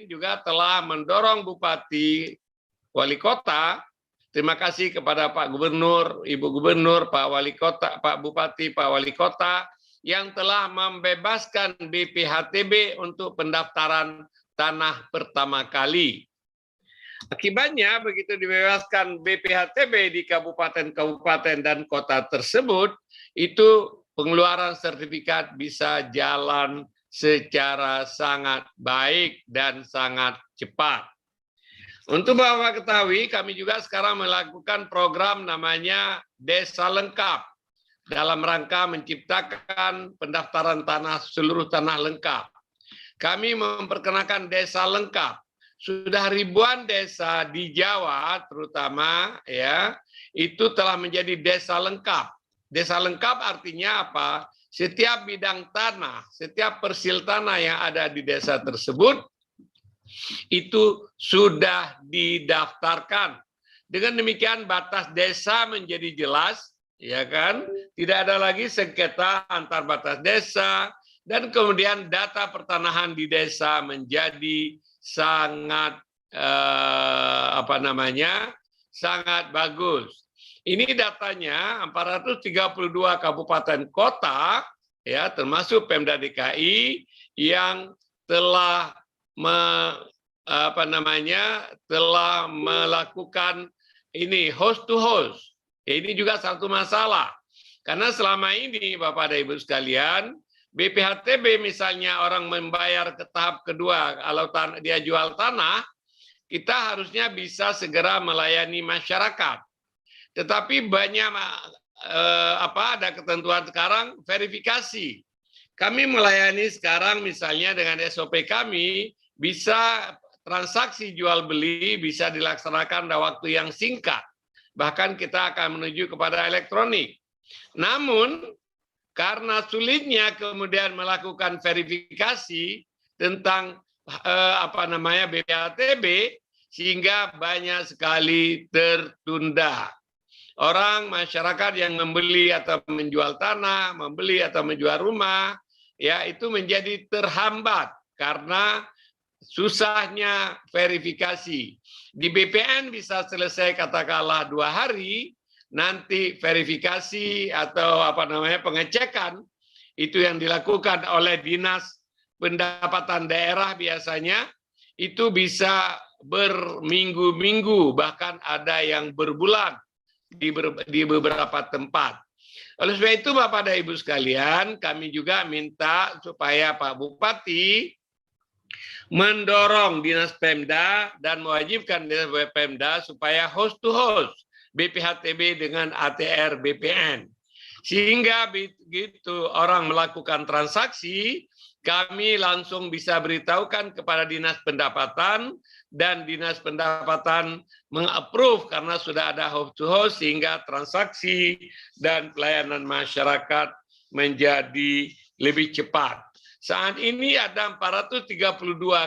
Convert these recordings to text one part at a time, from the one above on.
juga telah mendorong Bupati, Wali Kota. Terima kasih kepada Pak Gubernur, Ibu Gubernur, Pak Wali Kota, Pak Bupati, Pak Wali Kota yang telah membebaskan BPHTB untuk pendaftaran tanah pertama kali. Akibatnya begitu dibebaskan BPHTB di kabupaten-kabupaten dan kota tersebut, itu pengeluaran sertifikat bisa jalan secara sangat baik dan sangat cepat. Untuk Bapak ketahui, kami juga sekarang melakukan program namanya Desa Lengkap dalam rangka menciptakan pendaftaran tanah seluruh tanah lengkap. Kami memperkenalkan Desa Lengkap. Sudah ribuan desa di Jawa terutama ya, itu telah menjadi desa lengkap. Desa lengkap artinya apa? Setiap bidang tanah, setiap persil tanah yang ada di desa tersebut itu sudah didaftarkan. Dengan demikian batas desa menjadi jelas, ya kan? Tidak ada lagi sengketa antar batas desa, dan kemudian data pertanahan di desa menjadi sangat sangat bagus. Ini datanya 432 kabupaten kota ya, termasuk Pemda DKI yang telah telah melakukan ini host to host. Ini juga satu masalah. Karena selama ini Bapak dan Ibu sekalian, BPHTB misalnya orang membayar ke tahap kedua, kalau dia jual tanah, kita harusnya bisa segera melayani masyarakat. Tetapi banyak ada ketentuan sekarang verifikasi. Kami melayani sekarang misalnya dengan SOP kami, bisa transaksi jual beli bisa dilaksanakan dalam waktu yang singkat. Bahkan kita akan menuju kepada elektronik. Namun karena sulitnya kemudian melakukan verifikasi tentang BPHTB, sehingga banyak sekali tertunda. Orang masyarakat yang membeli atau menjual tanah, membeli atau menjual rumah, ya itu menjadi terhambat karena susahnya verifikasi. Di BPN bisa selesai katakanlah 2 hari, nanti verifikasi atau pengecekan itu yang dilakukan oleh Dinas Pendapatan Daerah biasanya itu bisa berminggu-minggu, bahkan ada yang berbulan di beberapa tempat. Oleh sebab itu Bapak dan Ibu sekalian, kami juga minta supaya Pak Bupati mendorong Dinas Pemda dan mewajibkan Dinas Pemda supaya host to host BPHTB dengan ATR BPN. Sehingga begitu orang melakukan transaksi, kami langsung bisa beritahukan kepada Dinas Pendapatan, dan Dinas Pendapatan meng-approve karena sudah ada host to host, sehingga transaksi dan pelayanan masyarakat menjadi lebih cepat. Saat ini ada 432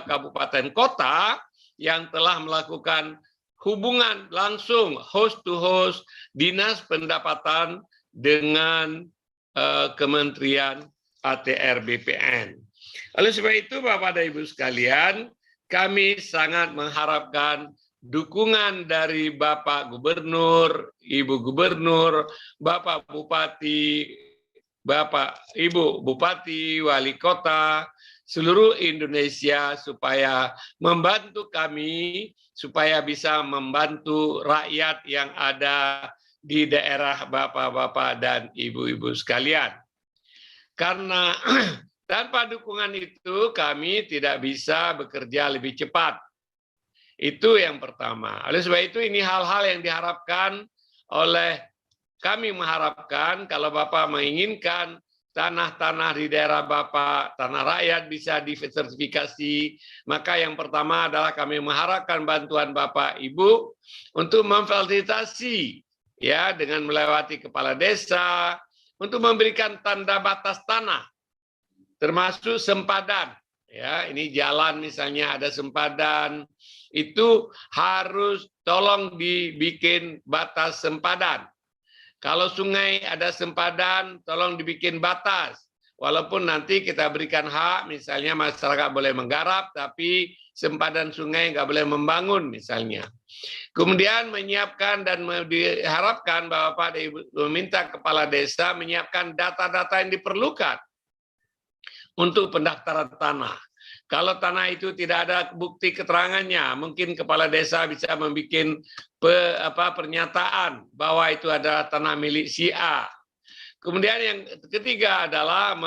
kabupaten kota yang telah melakukan hubungan langsung host to host Dinas Pendapatan dengan Kementerian ATR BPN. Oleh sebab itu Bapak dan Ibu sekalian, kami sangat mengharapkan dukungan dari Bapak Gubernur, Ibu Gubernur, Bapak Bupati, Bapak Ibu Bupati, Wali Kota, seluruh Indonesia supaya membantu kami, supaya bisa membantu rakyat yang ada di daerah Bapak-Bapak dan Ibu-Ibu sekalian. Karena tanpa dukungan itu kami tidak bisa bekerja lebih cepat. Itu yang pertama. Oleh sebab itu ini hal-hal yang diharapkan oleh kami, mengharapkan kalau Bapak menginginkan tanah-tanah di daerah Bapak, tanah rakyat bisa disertifikasi, maka yang pertama adalah kami mengharapkan bantuan Bapak Ibu untuk memfasilitasi ya dengan melewati kepala desa untuk memberikan tanda batas tanah termasuk sempadan. Ya, ini jalan misalnya ada sempadan, itu harus tolong dibikin batas sempadan. Kalau sungai ada sempadan, tolong dibikin batas. walaupun nanti kita berikan hak, misalnya masyarakat boleh menggarap, tapi sempadan sungai nggak boleh membangun misalnya. Kemudian menyiapkan dan diharapkan bahwa Pak meminta kepala desa menyiapkan data-data yang diperlukan untuk pendaftaran tanah. Kalau tanah itu tidak ada bukti keterangannya, mungkin kepala desa bisa membuat pernyataan bahwa itu adalah tanah milik si A. Kemudian yang ketiga adalah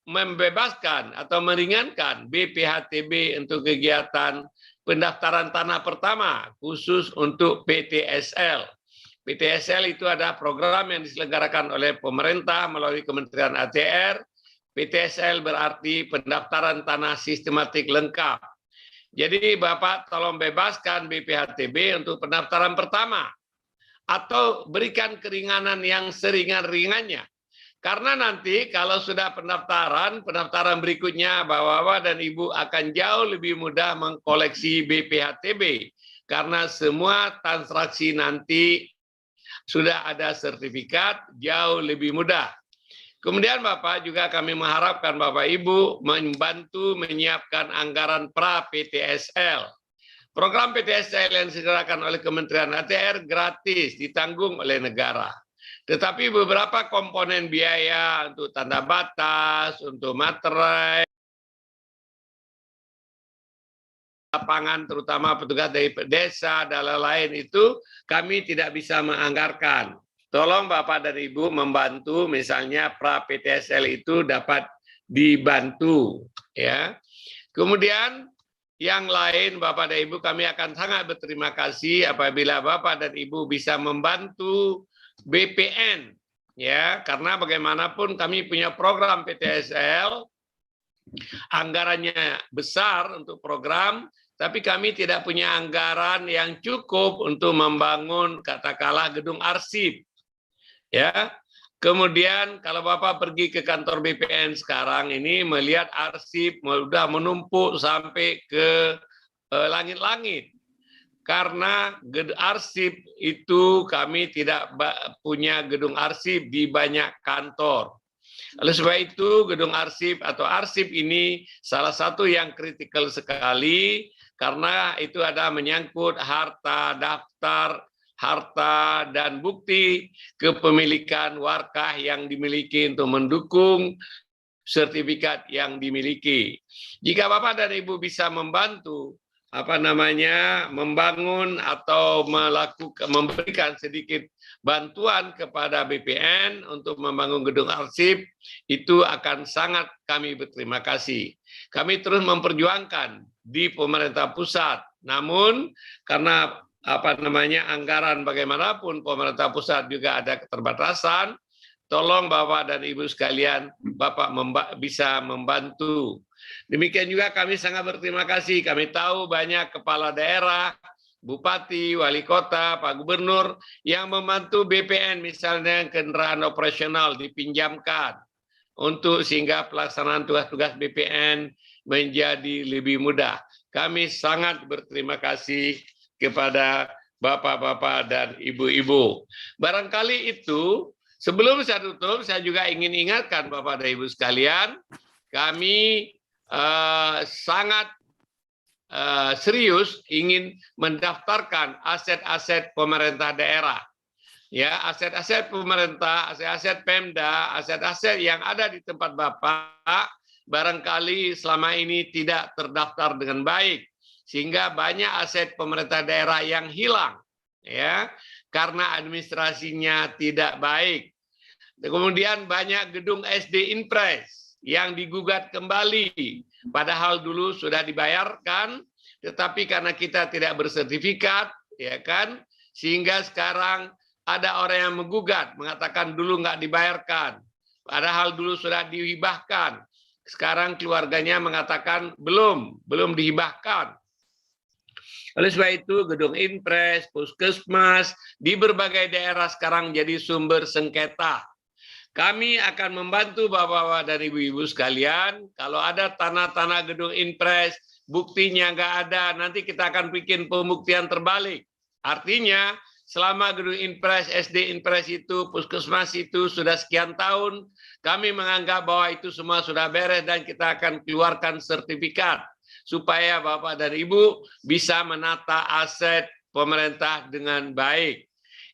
membebaskan atau meringankan BPHTB untuk kegiatan pendaftaran tanah pertama, khusus untuk PTSL. PTSL itu adalah program yang diselenggarakan oleh pemerintah melalui Kementerian ATR. PTSL berarti pendaftaran tanah sistematik lengkap. Jadi Bapak tolong bebaskan BPHTB untuk pendaftaran pertama atau berikan keringanan yang seringan-ringannya. Karena nanti kalau sudah pendaftaran berikutnya Bapak dan Ibu akan jauh lebih mudah mengkoleksi BPHTB karena semua transaksi nanti sudah ada sertifikat, jauh lebih mudah. Kemudian Bapak juga kami mengharapkan Bapak Ibu membantu menyiapkan anggaran pra-PTSL. Program PTSL yang disediakan oleh Kementerian ATR gratis, ditanggung oleh negara. Tetapi beberapa komponen biaya untuk tanda batas, untuk materai, lapangan terutama petugas dari desa dan lain-lain itu kami tidak bisa menganggarkan. Tolong Bapak dan Ibu membantu misalnya pra-PTSL itu dapat dibantu ya. Kemudian yang lain Bapak dan Ibu kami akan sangat berterima kasih apabila Bapak dan Ibu bisa membantu BPN ya, karena bagaimanapun kami punya program PTSL, anggarannya besar untuk program, tapi kami tidak punya anggaran yang cukup untuk membangun katakanlah gedung arsip. Ya, kemudian kalau Bapak pergi ke kantor BPN sekarang ini melihat arsip sudah menumpuk sampai ke langit-langit. Karena arsip itu kami tidak punya gedung arsip di banyak kantor. Oleh sebab itu gedung arsip atau arsip ini salah satu yang kritikal sekali karena itu ada menyangkut harta, daftar, harta dan bukti kepemilikan warkah yang dimiliki untuk mendukung sertifikat yang dimiliki. Jika Bapak dan Ibu bisa membantu membangun atau memberikan sedikit bantuan kepada BPN untuk membangun gedung arsip, itu akan sangat kami berterima kasih. Kami terus memperjuangkan di pemerintah pusat, namun karena anggaran bagaimanapun pemerintah pusat juga ada keterbatasan, tolong Bapak dan Ibu sekalian, Bapak bisa membantu. Demikian juga kami sangat berterima kasih, kami tahu banyak kepala daerah, bupati, wali kota, Pak Gubernur yang membantu BPN misalnya kendaraan operasional dipinjamkan untuk sehingga pelaksanaan tugas-tugas BPN menjadi lebih mudah. Kami sangat berterima kasih kepada bapak-bapak dan ibu-ibu. Barangkali itu, sebelum saya tutup, saya juga ingin ingatkan Bapak dan Ibu sekalian, kami sangat serius ingin mendaftarkan aset-aset pemerintah daerah. Ya, aset-aset pemerintah, aset-aset Pemda, aset-aset yang ada di tempat Bapak, barangkali selama ini tidak terdaftar dengan baik. Sehingga banyak aset pemerintah daerah yang hilang ya karena administrasinya tidak baik. Kemudian banyak gedung SD Inpres yang digugat kembali padahal dulu sudah dibayarkan tetapi karena kita tidak bersertifikat ya kan sehingga sekarang ada orang yang menggugat mengatakan dulu nggak dibayarkan padahal dulu sudah dihibahkan. Sekarang keluarganya mengatakan belum dihibahkan. Oleh sebab itu, gedung Inpres, puskesmas, di berbagai daerah sekarang jadi sumber sengketa. Kami akan membantu Bapak-Bapak dan Ibu-Ibu sekalian, kalau ada tanah-tanah gedung Inpres, buktinya nggak ada, nanti kita akan bikin pembuktian terbalik. Artinya, selama gedung Inpres, SD Inpres itu, puskesmas itu sudah sekian tahun, kami menganggap bahwa itu semua sudah beres dan kita akan keluarkan sertifikat supaya Bapak dan Ibu bisa menata aset pemerintah dengan baik.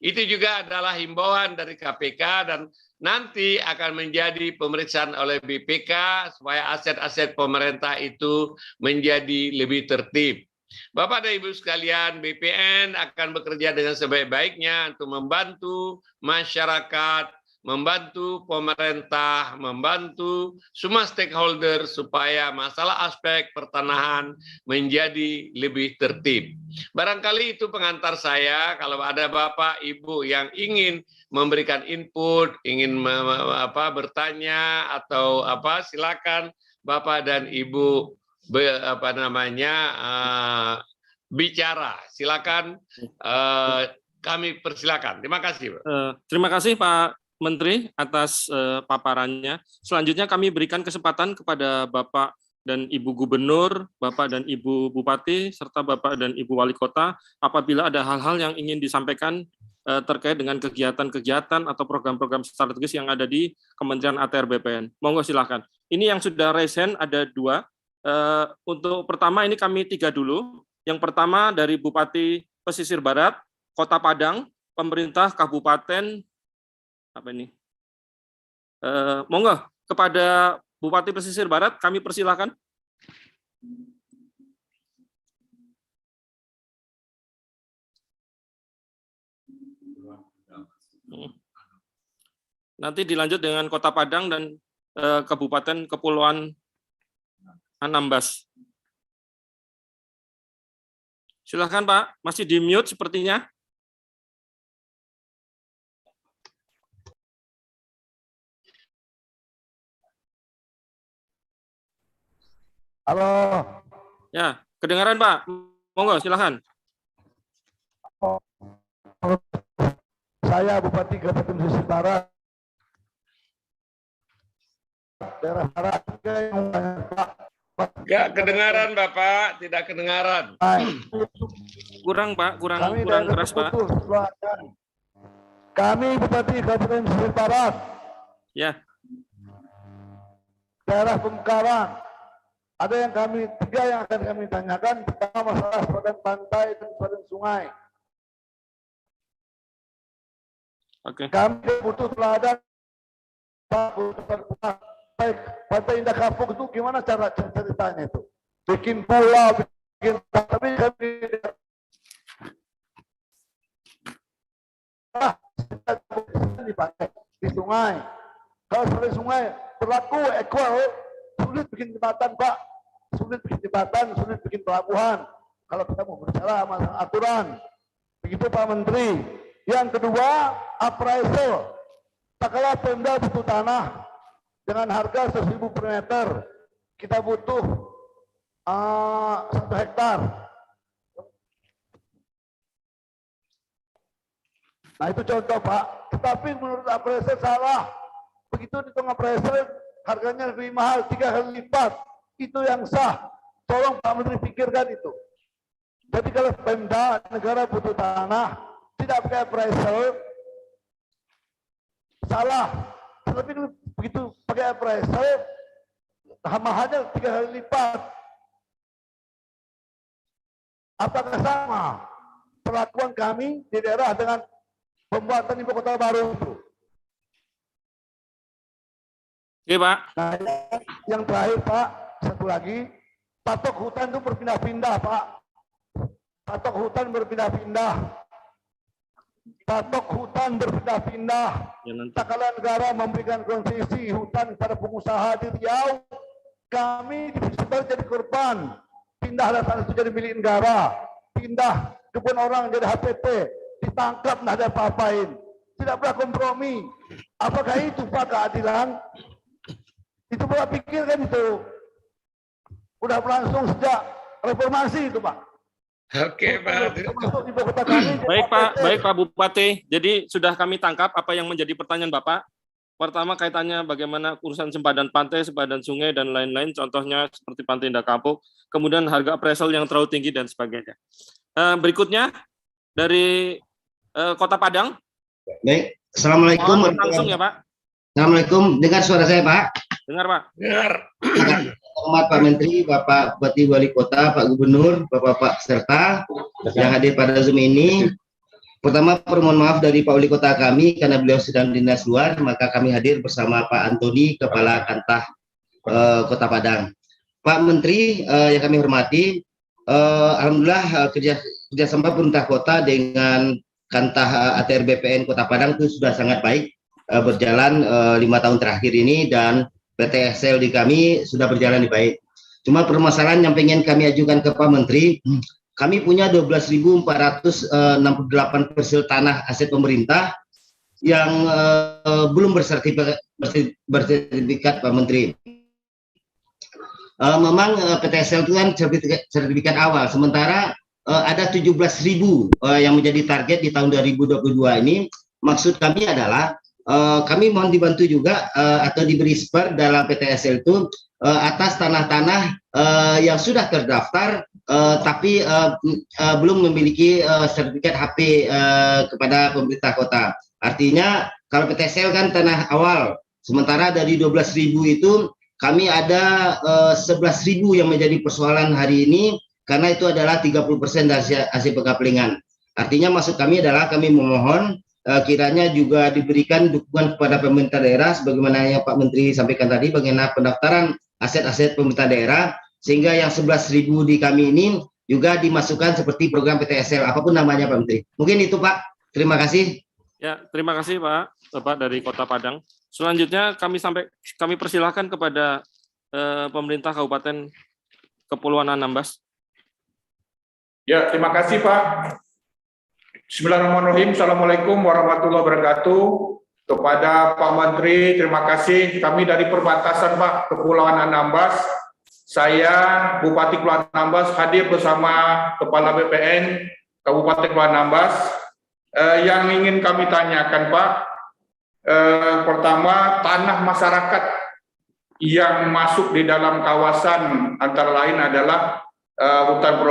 Itu juga adalah himbauan dari KPK dan nanti akan menjadi pemeriksaan oleh BPK supaya aset-aset pemerintah itu menjadi lebih tertib. Bapak dan Ibu sekalian, BPN akan bekerja dengan sebaik-baiknya untuk membantu masyarakat, membantu pemerintah, membantu semua stakeholder supaya masalah aspek pertanahan menjadi lebih tertib. Barangkali itu pengantar saya. Kalau ada Bapak, Ibu yang ingin memberikan input, ingin bertanya atau silakan Bapak dan Ibu bicara. Silakan, kami persilakan. Terima kasih. Terima kasih Pak Menteri atas paparannya. Selanjutnya kami berikan kesempatan kepada Bapak dan Ibu Gubernur, Bapak dan Ibu Bupati, serta Bapak dan Ibu Wali Kota, apabila ada hal-hal yang ingin disampaikan terkait dengan kegiatan-kegiatan atau program-program strategis yang ada di Kementerian ATR BPN. Monggo silakan. Ini yang sudah raise hand ada 2. Untuk pertama ini kami 3 dulu. Yang pertama dari Bupati Pesisir Barat, Kota Padang, pemerintah Kabupaten monggo kepada Bupati Pesisir Barat kami persilakan. Nanti dilanjut dengan Kota Padang dan Kabupaten Kepulauan Anambas. Silakan Pak, masih di mute sepertinya. Halo. Ya, kedengaran Pak. Monggo silakan. Saya Bupati Kabupaten Pesisir Barat. Daerah barat Enggak kedengaran Bapak, tidak kedengaran. Kurang Pak, kurang keras Pak. Kami Bupati Kabupaten Pesisir Barat. Ya. Daerah Pemekaran. Ada yang 3 yang akan kami tanyakan. Pertama masalah sepadan pantai dan sepadan sungai. Oke. Kami butuh teladan Pantai Indah Kapuk itu gimana cara ceritanya itu? Bikin pulau, bikin tapi kami di sungai. Kalau seperti sungai berlaku equal, sulit bikin jembatan Pak, sulit bikin jembatan, sulit bikin pelabuhan. Kalau kita mau berbicara masalah aturan, begitu Pak Menteri. Yang kedua, appraisal. Tak kalah Pemda butuh tanah dengan harga 1.000 per meter, kita butuh 1 hektar. Nah itu contoh Pak. Tetapi menurut appraisal salah. Begitu dihitung appraisal harganya lebih mahal 3 kali lipat. Itu yang sah. Tolong Pak Menteri pikirkan itu. Jadi kalau Pemda negara butuh tanah tidak pakai appraisal salah. Tetapi begitu pakai appraisal mahalnya 3 kali lipat. Apakah sama perlakuan kami di daerah dengan pembuatan ibu kota baru itu? Oke Pak. Nah, yang terakhir Pak, satu lagi, patok hutan itu berpindah-pindah Pak. Patok hutan berpindah-pindah. Patok hutan berpindah-pindah. Tak kala negara memberikan konsesi hutan kepada pengusaha di Riau, kami di Pesisir jadi korban. Pindahlah tanah itu jadi milik negara. Pindah kebun orang jadi HPP. Ditangkap, tidak ada apa-apain. Tidak pernah kompromi. Apakah itu Pak keadilan? Itu Bapak pikirkan itu. Udah berlangsung sejak reformasi itu Pak. Oke Pak. Baik Pak Bupati. Jadi sudah kami tangkap apa yang menjadi pertanyaan Bapak. Pertama kaitannya bagaimana urusan sempadan pantai, sempadan sungai dan lain-lain. Contohnya seperti Pantai Indah Kapuk. Kemudian harga appraisal yang terlalu tinggi dan sebagainya. Berikutnya dari Kota Padang. Baik, Assalamualaikum. Mohon langsung ya Pak. Assalamualaikum, dengar suara saya Pak? Dengar Pak. Dengar. Hormat Pak Menteri, Bapak Bupati Wali Kota, Pak Gubernur, Bapak-Bapak serta yang hadir pada Zoom ini. Pertama, permohon maaf dari Pak Wali Kota kami karena beliau sedang dinas luar, maka kami hadir bersama Pak Antoni, Kepala Kantah Kota Padang. Pak Menteri yang kami hormati, alhamdulillah kerjasama pemerintah kota dengan Kantah ATR BPN Kota Padang itu sudah sangat baik berjalan 5 tahun terakhir ini, dan PTSL di kami sudah berjalan baik. Cuma permasalahan yang pengen kami ajukan ke Pak Menteri, kami punya 12.468 parcel tanah aset pemerintah yang belum bersertifikat Pak Menteri. Memang PTSL itu kan sertifikat awal, sementara ada 17.000 yang menjadi target di tahun 2022 ini. Maksud kami adalah kami mohon dibantu juga atau diberi spare dalam PTSL itu atas tanah-tanah yang sudah terdaftar tapi belum memiliki sertifikat HP kepada pemerintah kota. Artinya kalau PTSL kan tanah awal, sementara dari 12.000 itu kami ada 11.000 yang menjadi persoalan hari ini, karena itu adalah 30% dari hasil pengaplingan. Artinya maksud kami adalah kami memohon kiranya juga diberikan dukungan kepada pemerintah daerah sebagaimana yang Pak Menteri sampaikan tadi, bagaimana pendaftaran aset-aset pemerintah daerah, sehingga yang 11.000 di kami ini juga dimasukkan seperti program PTSL apapun namanya Pak Menteri. Mungkin itu Pak. Terima kasih. Ya, terima kasih Pak, Bapak dari Kota Padang. Selanjutnya kami persilahkan kepada pemerintah Kabupaten Kepulauan Anambas. Ya, terima kasih Pak. Bismillahirrahmanirrahim. Assalamualaikum warahmatullahi wabarakatuh. Kepada Pak Menteri, terima kasih. Kami dari perbatasan Pak, Kepulauan Anambas. Saya, Bupati Kepulauan Anambas, hadir bersama Kepala BPN Kabupaten Kepulauan Anambas. Yang ingin kami tanyakan Pak, pertama, tanah masyarakat yang masuk di dalam kawasan antara lain adalah hutan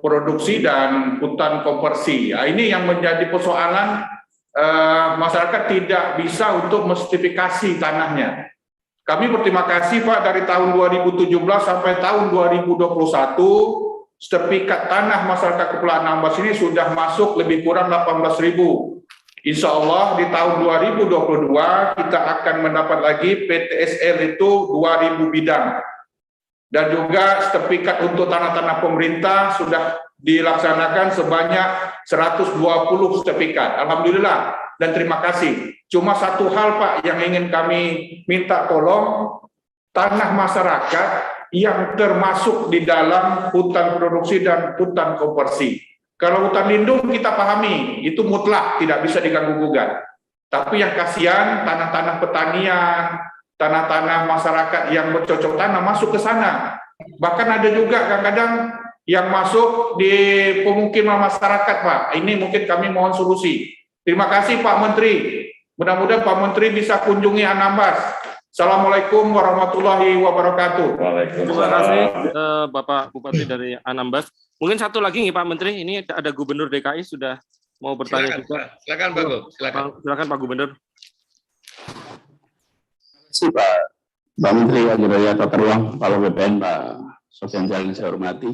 produksi dan hutan konversi. Nah, ini yang menjadi persoalan, masyarakat tidak bisa untuk mensertifikasi tanahnya. Kami berterima kasih Pak, dari tahun 2017 sampai tahun 2021, sertifikat tanah masyarakat Kepulauan Anambas ini sudah masuk lebih kurang 18.000. Insya Allah di tahun 2022 kita akan mendapat lagi PTSL itu 2.000 bidang. Dan juga sertifikat untuk tanah-tanah pemerintah sudah dilaksanakan sebanyak 120 sertifikat. Alhamdulillah dan terima kasih. Cuma satu hal Pak yang ingin kami minta tolong, tanah masyarakat yang termasuk di dalam hutan produksi dan hutan konversi. Kalau hutan lindung kita pahami, itu mutlak, tidak bisa diganggu-gugat. Tapi yang kasihan, tanah-tanah pertanian, tanah-tanah masyarakat yang bercocok tanam masuk ke sana. Bahkan ada juga kadang-kadang yang masuk di pemukiman masyarakat, Pak. Ini mungkin kami mohon solusi. Terima kasih Pak Menteri. Mudah-mudahan Pak Menteri bisa kunjungi Anambas. Assalamualaikum warahmatullahi wabarakatuh. Terima kasih Bapak Bupati dari Anambas. Mungkin satu lagi nih Pak Menteri, ini ada Gubernur DKI sudah mau bertanya juga. Silakan Pak Gub. Silakan Pak Gubernur. Terima kasih Pak Menteri Wajib Raya Tata Ruang, Kepala BPN Pak Sofyan Jalil yang saya hormati,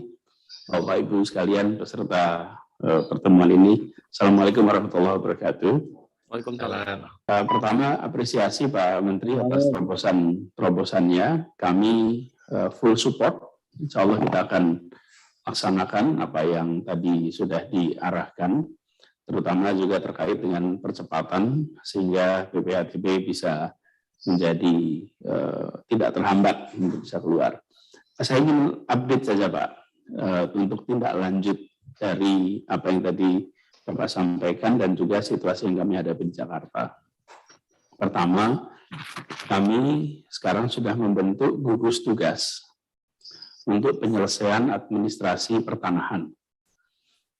Bapak Ibu sekalian peserta pertemuan ini. Assalamualaikum warahmatullahi wabarakatuh. Waalaikumsalam. Pertama apresiasi Pak Menteri atas terobosannya. Kami full support. Insya Allah kita akan laksanakan apa yang tadi sudah diarahkan, terutama juga terkait dengan percepatan sehingga BPHTB bisa menjadi tidak terhambat untuk bisa keluar. Saya ingin update saja Pak untuk tindak lanjut dari apa yang tadi Bapak sampaikan dan juga situasi yang kami hadapi di Jakarta. Pertama, kami sekarang sudah membentuk gugus tugas untuk penyelesaian administrasi pertanahan.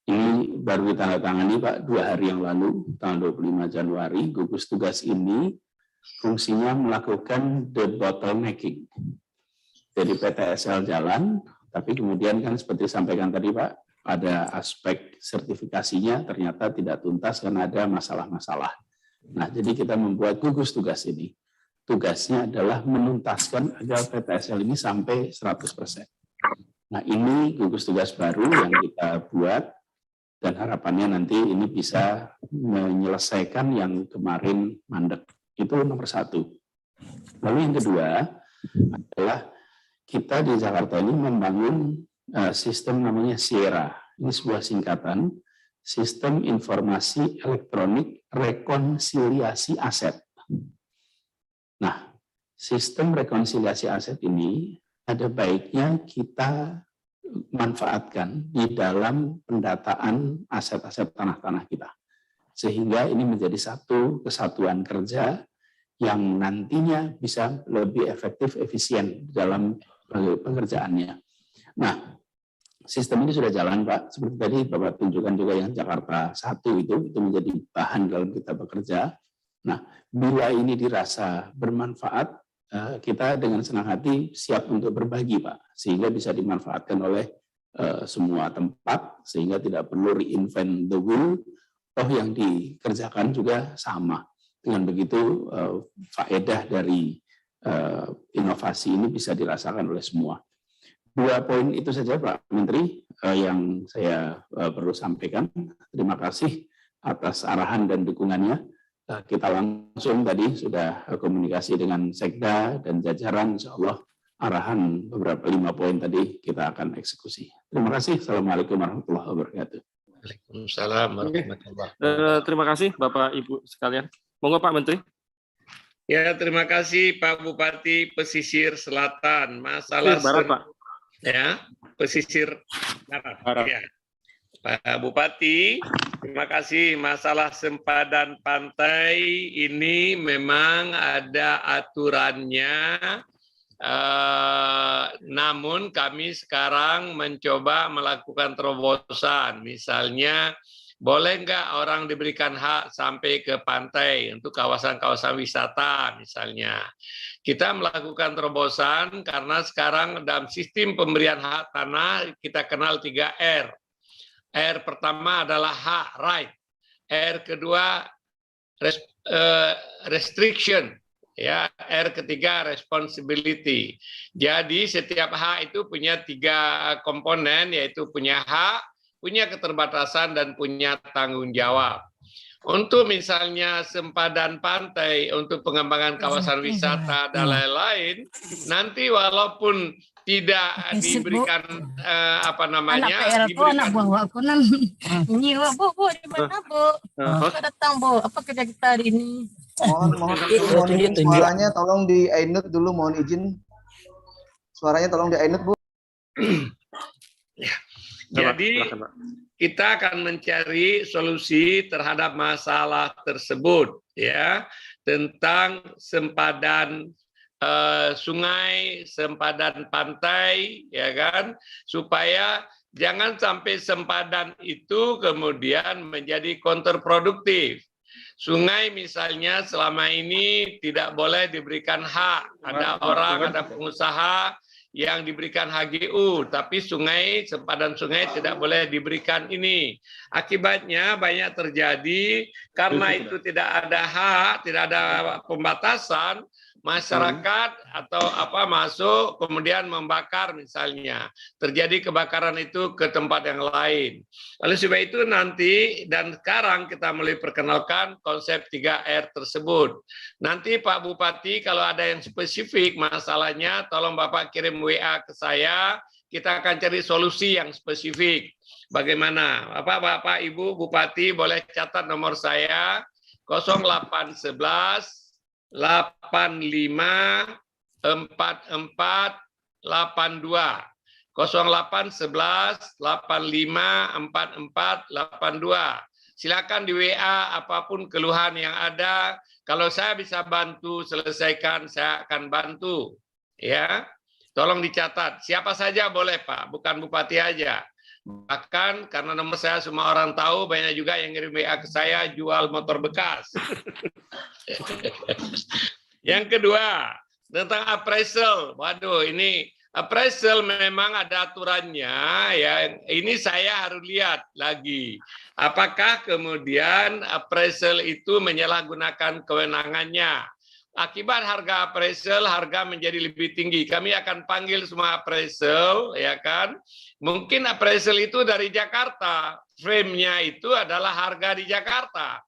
Ini baru ditandatangani Pak 2 hari yang lalu, tanggal 25 Januari. Gugus tugas ini fungsinya melakukan debottlenecking. Jadi PTSL jalan, tapi kemudian kan seperti disampaikan tadi Pak pada aspek sertifikasinya ternyata tidak tuntas karena ada masalah-masalah. Nah, jadi kita membuat gugus tugas ini. Tugasnya adalah menuntaskan agar PTSL ini sampai 100%. Nah, ini gugus tugas baru yang kita buat dan harapannya nanti ini bisa menyelesaikan yang kemarin mandek. Itu nomor satu. Lalu yang kedua adalah kita di Jakarta ini membangun sistem namanya Sierra. Ini sebuah singkatan, Sistem Informasi Elektronik Rekonsiliasi Aset. Nah, sistem rekonsiliasi aset ini ada baiknya kita manfaatkan di dalam pendataan aset-aset tanah-tanah kita. Sehingga ini menjadi satu kesatuan kerja yang nantinya bisa lebih efektif, efisien dalam pengerjaannya. Nah, sistem ini sudah jalan, Pak. Seperti tadi Bapak tunjukkan juga yang Jakarta 1 itu menjadi bahan dalam kita bekerja. Nah, bila ini dirasa bermanfaat, kita dengan senang hati siap untuk berbagi, Pak, sehingga bisa dimanfaatkan oleh semua tempat, sehingga tidak perlu reinvent the wheel, toh yang dikerjakan juga sama. Dengan begitu, faedah dari inovasi ini bisa dirasakan oleh semua. 2 poin itu saja, Pak Menteri, yang saya perlu sampaikan. Terima kasih atas arahan dan dukungannya. Kita langsung tadi sudah komunikasi dengan Sekda dan jajaran, insya Allah arahan beberapa 5 poin tadi kita akan eksekusi. Terima kasih. Assalamualaikum warahmatullahi wabarakatuh. Waalaikumsalam warahmatullahi wabarakatuh. Terima kasih Bapak Ibu sekalian. Monggo Pak Menteri. Ya, terima kasih Pak Bupati Pesisir Selatan. Masalah Barat, Pak. Ya, pesisir barat. Ya. Pak Bupati, terima kasih. Masalah sempadan pantai ini memang ada aturannya, namun kami sekarang mencoba melakukan terobosan. Misalnya, boleh nggak orang diberikan hak sampai ke pantai untuk kawasan-kawasan wisata misalnya. Kita melakukan terobosan karena sekarang dalam sistem pemberian hak tanah kita kenal 3R. R pertama adalah hak, right. R kedua restriction, ya. R ketiga responsibility. Jadi setiap hak itu punya 3 komponen, yaitu punya hak, punya keterbatasan, dan punya tanggung jawab. Untuk misalnya sempadan pantai untuk pengembangan kawasan wisata dan lain-lain, nanti walaupun tidak diberikan anak buah aku nan nyiwa bu di mana bu datang bu apa kerja kita hari ini mohon izin suaranya tolong di unmute dulu, mohon izin suaranya tolong di unmute bu. Ya. Jadi kita akan mencari solusi terhadap masalah tersebut, ya, tentang sempadan sungai, sempadan pantai, ya kan, supaya jangan sampai sempadan itu kemudian menjadi kontraproduktif. Sungai misalnya selama ini tidak boleh diberikan hak, ada orang, ada pengusaha yang diberikan HGU, tapi sungai, sempadan sungai tidak boleh diberikan ini. Akibatnya banyak terjadi karena itu tidak ada hak, tidak ada pembatasan, masyarakat atau masuk kemudian membakar misalnya. Terjadi kebakaran itu ke tempat yang lain. Oleh sebab itu nanti dan sekarang kita mulai perkenalkan konsep 3R tersebut. Nanti Pak Bupati kalau ada yang spesifik masalahnya tolong Bapak kirim WA ke saya, kita akan cari solusi yang spesifik. Bagaimana? Bapak Ibu Bupati boleh catat nomor saya 0811 85 44 82 0811 85 44 82. Silakan di WA apapun keluhan yang ada. Kalau saya bisa bantu selesaikan, saya akan bantu. Ya, tolong dicatat. Siapa saja boleh Pak, bukan Bupati aja. Bahkan karena nomor saya semua orang tahu, banyak juga yang ngirim WA ke saya jual motor bekas. Yang kedua, tentang appraisal. Waduh, ini appraisal memang ada aturannya ya. Ini saya harus lihat lagi. Apakah kemudian appraisal itu menyalahgunakan kewenangannya? Akibat harga appraisal, harga menjadi lebih tinggi. Kami akan panggil semua appraisal, ya kan? Mungkin appraisal itu dari Jakarta. Frame-nya itu adalah harga di Jakarta.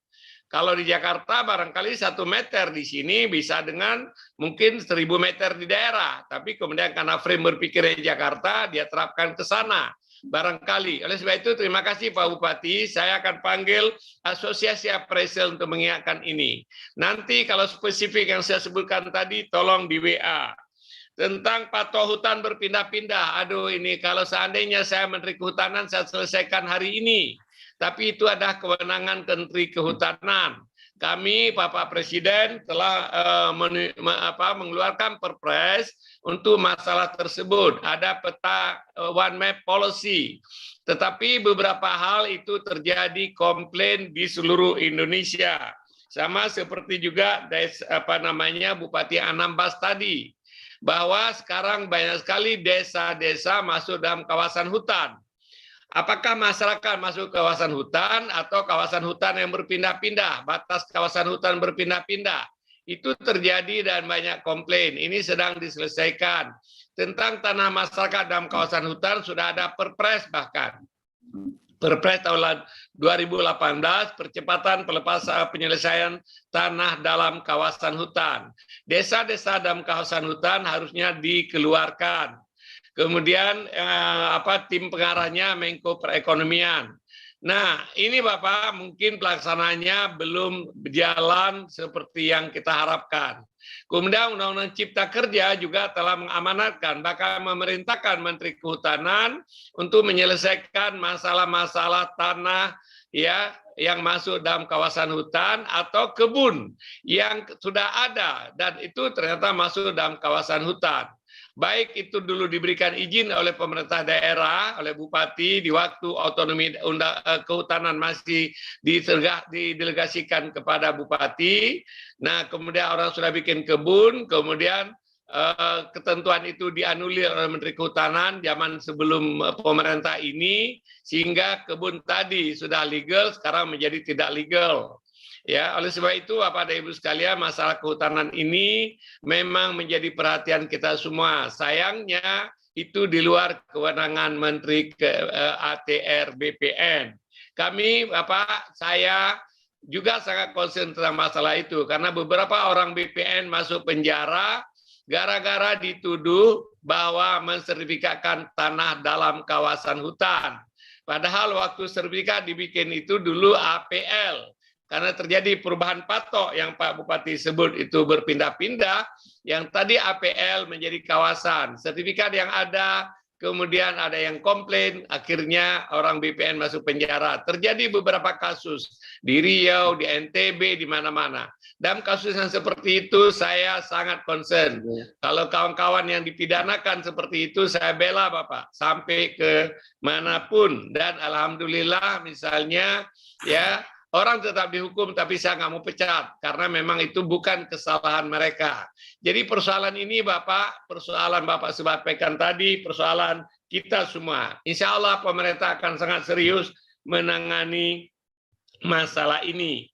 Kalau di Jakarta barangkali 1 meter, di sini bisa dengan mungkin 1000 meter di daerah. Tapi kemudian karena frame berpikir di Jakarta, dia terapkan ke sana. Barangkali. Oleh sebab itu terima kasih Pak Bupati, saya akan panggil asosiasi appraisal untuk mengingatkan ini. Nanti kalau spesifik yang saya sebutkan tadi, tolong di WA. Tentang patok hutan berpindah-pindah, aduh ini kalau seandainya saya Menteri Kehutanan, saya selesaikan hari ini. Tapi itu adalah kewenangan Menteri Kehutanan. Kami, Bapak Presiden, telah mengeluarkan perpres untuk masalah tersebut. Ada peta One Map Policy. Tetapi beberapa hal itu terjadi komplain di seluruh Indonesia. Sama seperti juga Bupati Anambas tadi. Bahwa sekarang banyak sekali desa-desa masuk dalam kawasan hutan. Apakah masyarakat masuk kawasan hutan atau kawasan hutan yang berpindah-pindah, batas kawasan hutan berpindah-pindah? Itu terjadi dan banyak komplain. Ini sedang diselesaikan. Tentang tanah masyarakat dalam kawasan hutan sudah ada perpres bahkan. Perpres tahun 2018, percepatan pelepasan penyelesaian tanah dalam kawasan hutan. Desa-desa dalam kawasan hutan harusnya dikeluarkan. Kemudian tim pengarahnya Menko Perekonomian. Nah, ini Bapak mungkin pelaksananya belum berjalan seperti yang kita harapkan. Kemudian Undang-Undang Cipta Kerja juga telah mengamanatkan, bahkan memerintahkan Menteri Kehutanan untuk menyelesaikan masalah-masalah tanah ya yang masuk dalam kawasan hutan atau kebun yang sudah ada dan itu ternyata masuk dalam kawasan hutan. Baik itu dulu diberikan izin oleh pemerintah daerah, oleh bupati di waktu otonomi kehutanan masih didelegasikan kepada bupati. Nah, kemudian orang sudah bikin kebun, kemudian ketentuan itu dianulir oleh Menteri Kehutanan zaman sebelum pemerintah ini, sehingga kebun tadi sudah legal, sekarang menjadi tidak legal. Ya, oleh sebab itu Bapak dan Ibu sekalian, masalah kehutanan ini memang menjadi perhatian kita semua. Sayangnya itu di luar kewenangan Menteri ATR BPN. Kami, Bapak, saya juga sangat concern tentang masalah itu karena beberapa orang BPN masuk penjara gara-gara dituduh bahwa mensertifikatkan tanah dalam kawasan hutan. Padahal waktu sertifikat dibikin itu dulu APL. Karena terjadi perubahan patok yang Pak Bupati sebut itu berpindah-pindah, yang tadi APL menjadi kawasan. Sertifikat yang ada, kemudian ada yang komplain, akhirnya orang BPN masuk penjara. Terjadi beberapa kasus di Riau, di NTB, di mana-mana. Dalam kasus yang seperti itu, saya sangat concern. Kalau kawan-kawan yang dipidanakan seperti itu, saya bela Bapak, sampai ke manapun. Dan Alhamdulillah misalnya, ya, orang tetap dihukum, tapi saya nggak mau pecat, karena memang itu bukan kesalahan mereka. Jadi persoalan ini Bapak, persoalan Bapak sampaikan tadi, persoalan kita semua. Insya Allah pemerintah akan sangat serius menangani masalah ini.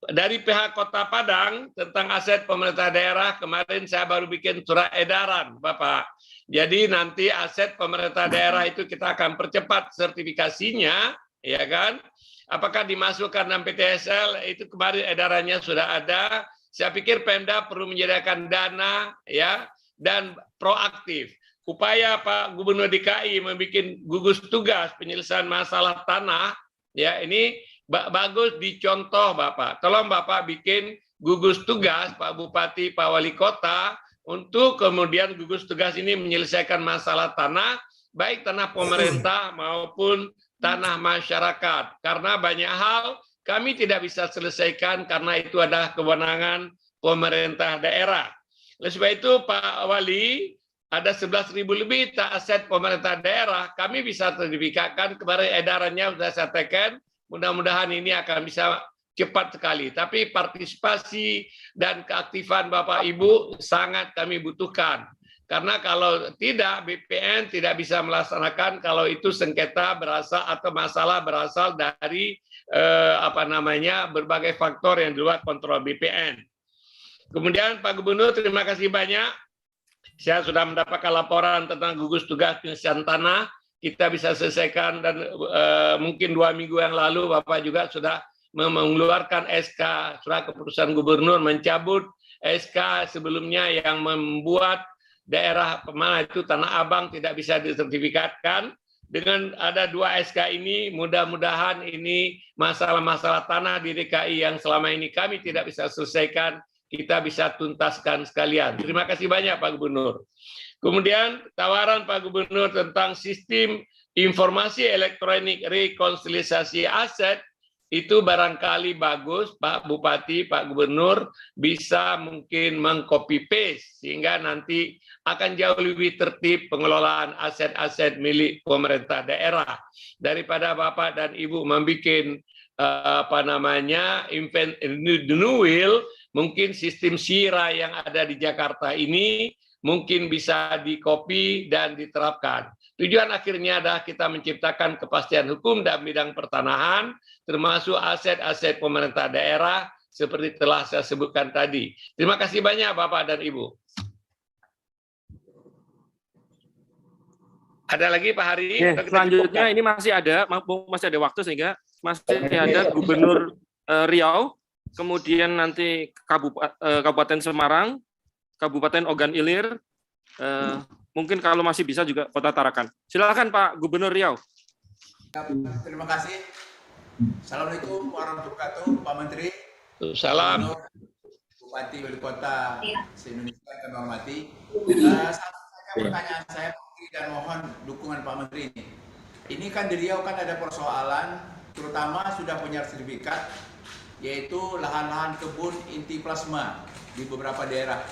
Dari pihak Kota Padang, tentang aset pemerintah daerah, kemarin saya baru bikin surat edaran, Bapak. Jadi nanti aset pemerintah daerah itu kita akan percepat sertifikasinya, ya kan? Apakah dimasukkan dalam PTSL, itu kemarin edarannya sudah ada. Saya pikir Pemda perlu menyediakan dana ya dan proaktif. Upaya Pak Gubernur DKI membuat gugus tugas penyelesaian masalah tanah, ya ini bagus dicontoh Bapak. Tolong Bapak bikin gugus tugas Pak Bupati, Pak Wali Kota, untuk kemudian gugus tugas ini menyelesaikan masalah tanah, baik tanah pemerintah maupun tanah masyarakat, karena banyak hal kami tidak bisa selesaikan karena itu adalah kewenangan pemerintah daerah. Oleh sebab itu Pak Wali, ada 11.000 lebih aset pemerintah daerah, kami bisa sertifikatkan, kemarin edarannya sudah saya tekan, mudah-mudahan ini akan bisa cepat sekali. Tapi partisipasi dan keaktifan Bapak Ibu sangat kami butuhkan. Karena kalau tidak, BPN tidak bisa melaksanakan kalau itu sengketa berasal atau masalah berasal dari berbagai faktor yang di luar kontrol BPN. Kemudian Pak Gubernur, terima kasih banyak. Saya sudah mendapatkan laporan tentang gugus tugas pengisian tanah. Kita bisa selesaikan dan mungkin 2 minggu yang lalu Bapak juga sudah mengeluarkan SK surat keputusan Gubernur mencabut SK sebelumnya yang membuat daerah mana itu Tanah Abang tidak bisa disertifikatkan. Dengan ada 2 SK ini, mudah-mudahan ini masalah-masalah tanah di DKI yang selama ini kami tidak bisa selesaikan, kita bisa tuntaskan sekalian. Terima kasih banyak Pak Gubernur. Kemudian tawaran Pak Gubernur tentang sistem informasi elektronik rekonsiliasi aset, itu barangkali bagus Pak Bupati, Pak Gubernur bisa mungkin meng-copy paste sehingga nanti akan jauh lebih tertib pengelolaan aset-aset milik pemerintah daerah daripada Bapak dan Ibu membuat new will. Mungkin sistem SIRA yang ada di Jakarta ini mungkin bisa di-copy dan diterapkan. Tujuan akhirnya adalah kita menciptakan kepastian hukum dalam bidang pertanahan, termasuk aset-aset pemerintah daerah, seperti telah saya sebutkan tadi. Terima kasih banyak Bapak dan Ibu. Ada lagi Pak Hari? Selanjutnya ini masih ada waktu sehingga masih ada Gubernur Riau, kemudian nanti Kabupaten Semarang, Kabupaten Ogan Ilir, mungkin kalau masih bisa juga Kota Tarakan. Silakan Pak Gubernur Riau. Terima kasih. Assalamualaikum warahmatullahi wabarakatuh, Pak Menteri. Salam. Bupati Wali Kota se-Indonesia yang kami hormati. Pertanyaan saya dan mohon dukungan Pak Menteri ini. Ini kan di Riau kan ada persoalan, terutama sudah punya sertifikat, yaitu lahan-lahan kebun inti plasma di beberapa daerah.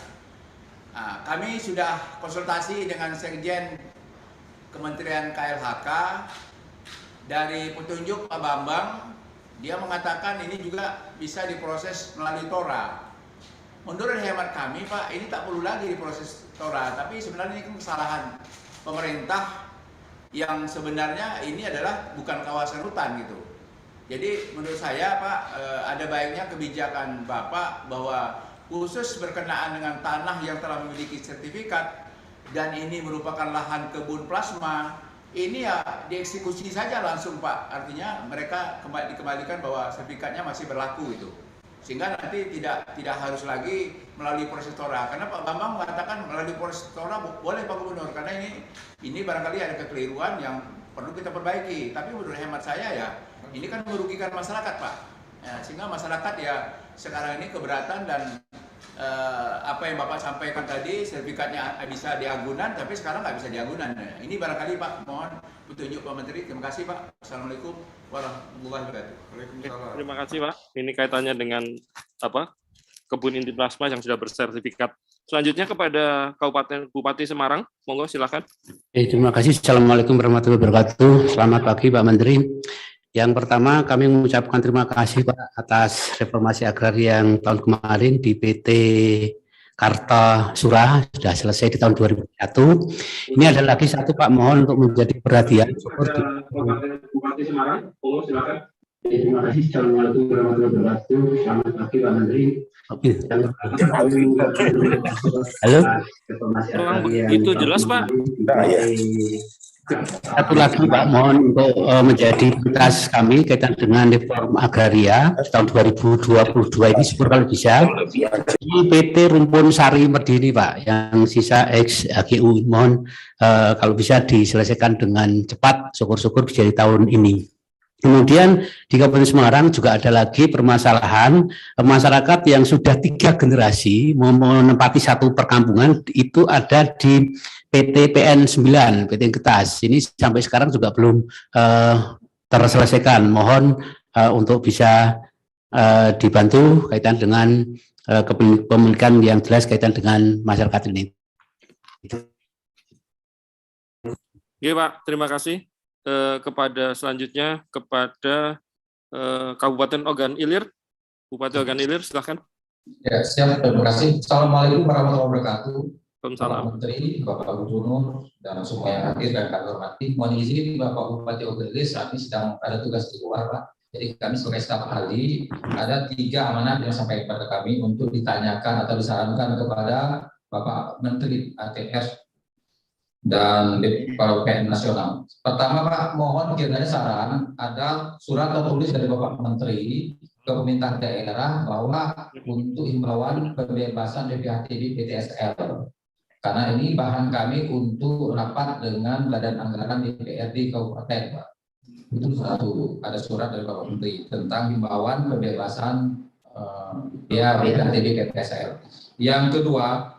Nah, kami sudah konsultasi dengan Sekjen Kementerian KLHK, dari petunjuk Pak Bambang, dia mengatakan ini juga bisa diproses melalui TORA. Menurut hemat kami Pak, ini tak perlu lagi diproses TORA, tapi sebenarnya ini kan kesalahan pemerintah yang sebenarnya ini adalah bukan kawasan hutan gitu. Jadi menurut saya Pak, ada baiknya kebijakan Bapak bahwa khusus berkenaan dengan tanah yang telah memiliki sertifikat dan ini merupakan lahan kebun plasma, ini ya dieksekusi saja langsung Pak. Artinya mereka dikembalikan bahwa sertifikatnya masih berlaku itu. Sehingga nanti tidak harus lagi melalui proses TORA. Karena Pak Bambang mengatakan melalui proses TORA boleh Pak Gubernur, karena ini barangkali ada kekeliruan yang perlu kita perbaiki. Tapi menurut hemat saya ya, ini kan merugikan masyarakat Pak. Ya, sehingga masyarakat ya sekarang ini keberatan dan apa yang Bapak sampaikan tadi, sertifikatnya bisa di agunan, tapi sekarang nggak bisa di agunan. Ini barangkali Pak, mohon petunjuk Pak Menteri. Terima kasih Pak. Assalamualaikum warahmatullahi wabarakatuh. Waalaikumsalam. Terima kasih Pak. Ini kaitannya dengan kebun inti plasma yang sudah bersertifikat. Selanjutnya kepada Kabupaten Bupati Semarang, monggo silakan. Terima kasih. Assalamualaikum warahmatullahi wabarakatuh. Selamat pagi Pak Menteri. Yang pertama kami mengucapkan terima kasih Pak atas reformasi agraria yang tahun kemarin di PT Kartasura sudah selesai di tahun 2001. Ini ada lagi satu Pak, mohon untuk menjadi perhatian. Bupati Semarang, silakan. Terima kasih. Assalamualaikum warahmatullahi wabarakatuh. Selamat pagi Pak Menteri. Halo. Itu jelas Pak. Satu lagi Pak, mohon untuk menjadi prioritas kami kaitan dengan reform agraria tahun 2022 ini syukur kalau bisa di PT Rumpun Sari Merdini Pak, yang sisa ex HGU mohon kalau bisa diselesaikan dengan cepat, syukur-syukur bisa di tahun ini. Kemudian di Kabupaten Semarang juga ada lagi permasalahan masyarakat yang sudah 3 generasi menempati satu perkampungan, itu ada di PT PN 9, PT Getas. Ini sampai sekarang juga belum terselesaikan. Mohon untuk bisa dibantu kaitan dengan kepemilikan yang jelas kaitan dengan masyarakat ini. Oke Pak, terima kasih. Kepada selanjutnya kepada Kabupaten Ogan Ilir, Bupati Ogan Ilir, silakan. Ya, siap. Terima kasih. Assalamualaikum warahmatullahi wabarakatuh. Waalaikumsalam. Bapak Menteri, Bapak Gubernur, dan semua yang hadir dan kami hormati. Mohon izin Bapak Bupati Ogelis, kami sedang ada tugas di luar, Pak. Jadi kami sebagai staf ahli ada 3 amanat yang sampai kepada kami untuk ditanyakan atau disarankan kepada Bapak Menteri ATR dan BPN Nasional. Pertama Pak, mohon kiranya saran ada surat tertulis dari Bapak Menteri ke pemerintah daerah bahwa untuk himbauan pembebasan BPHTB PTSL. Karena ini bahan kami untuk rapat dengan Badan Anggaran DPRD Kabupaten, Pak. Itu satu, ada surat dari Bapak Menteri tentang himbauan pembebasan BPHTB PTSL. Yang kedua,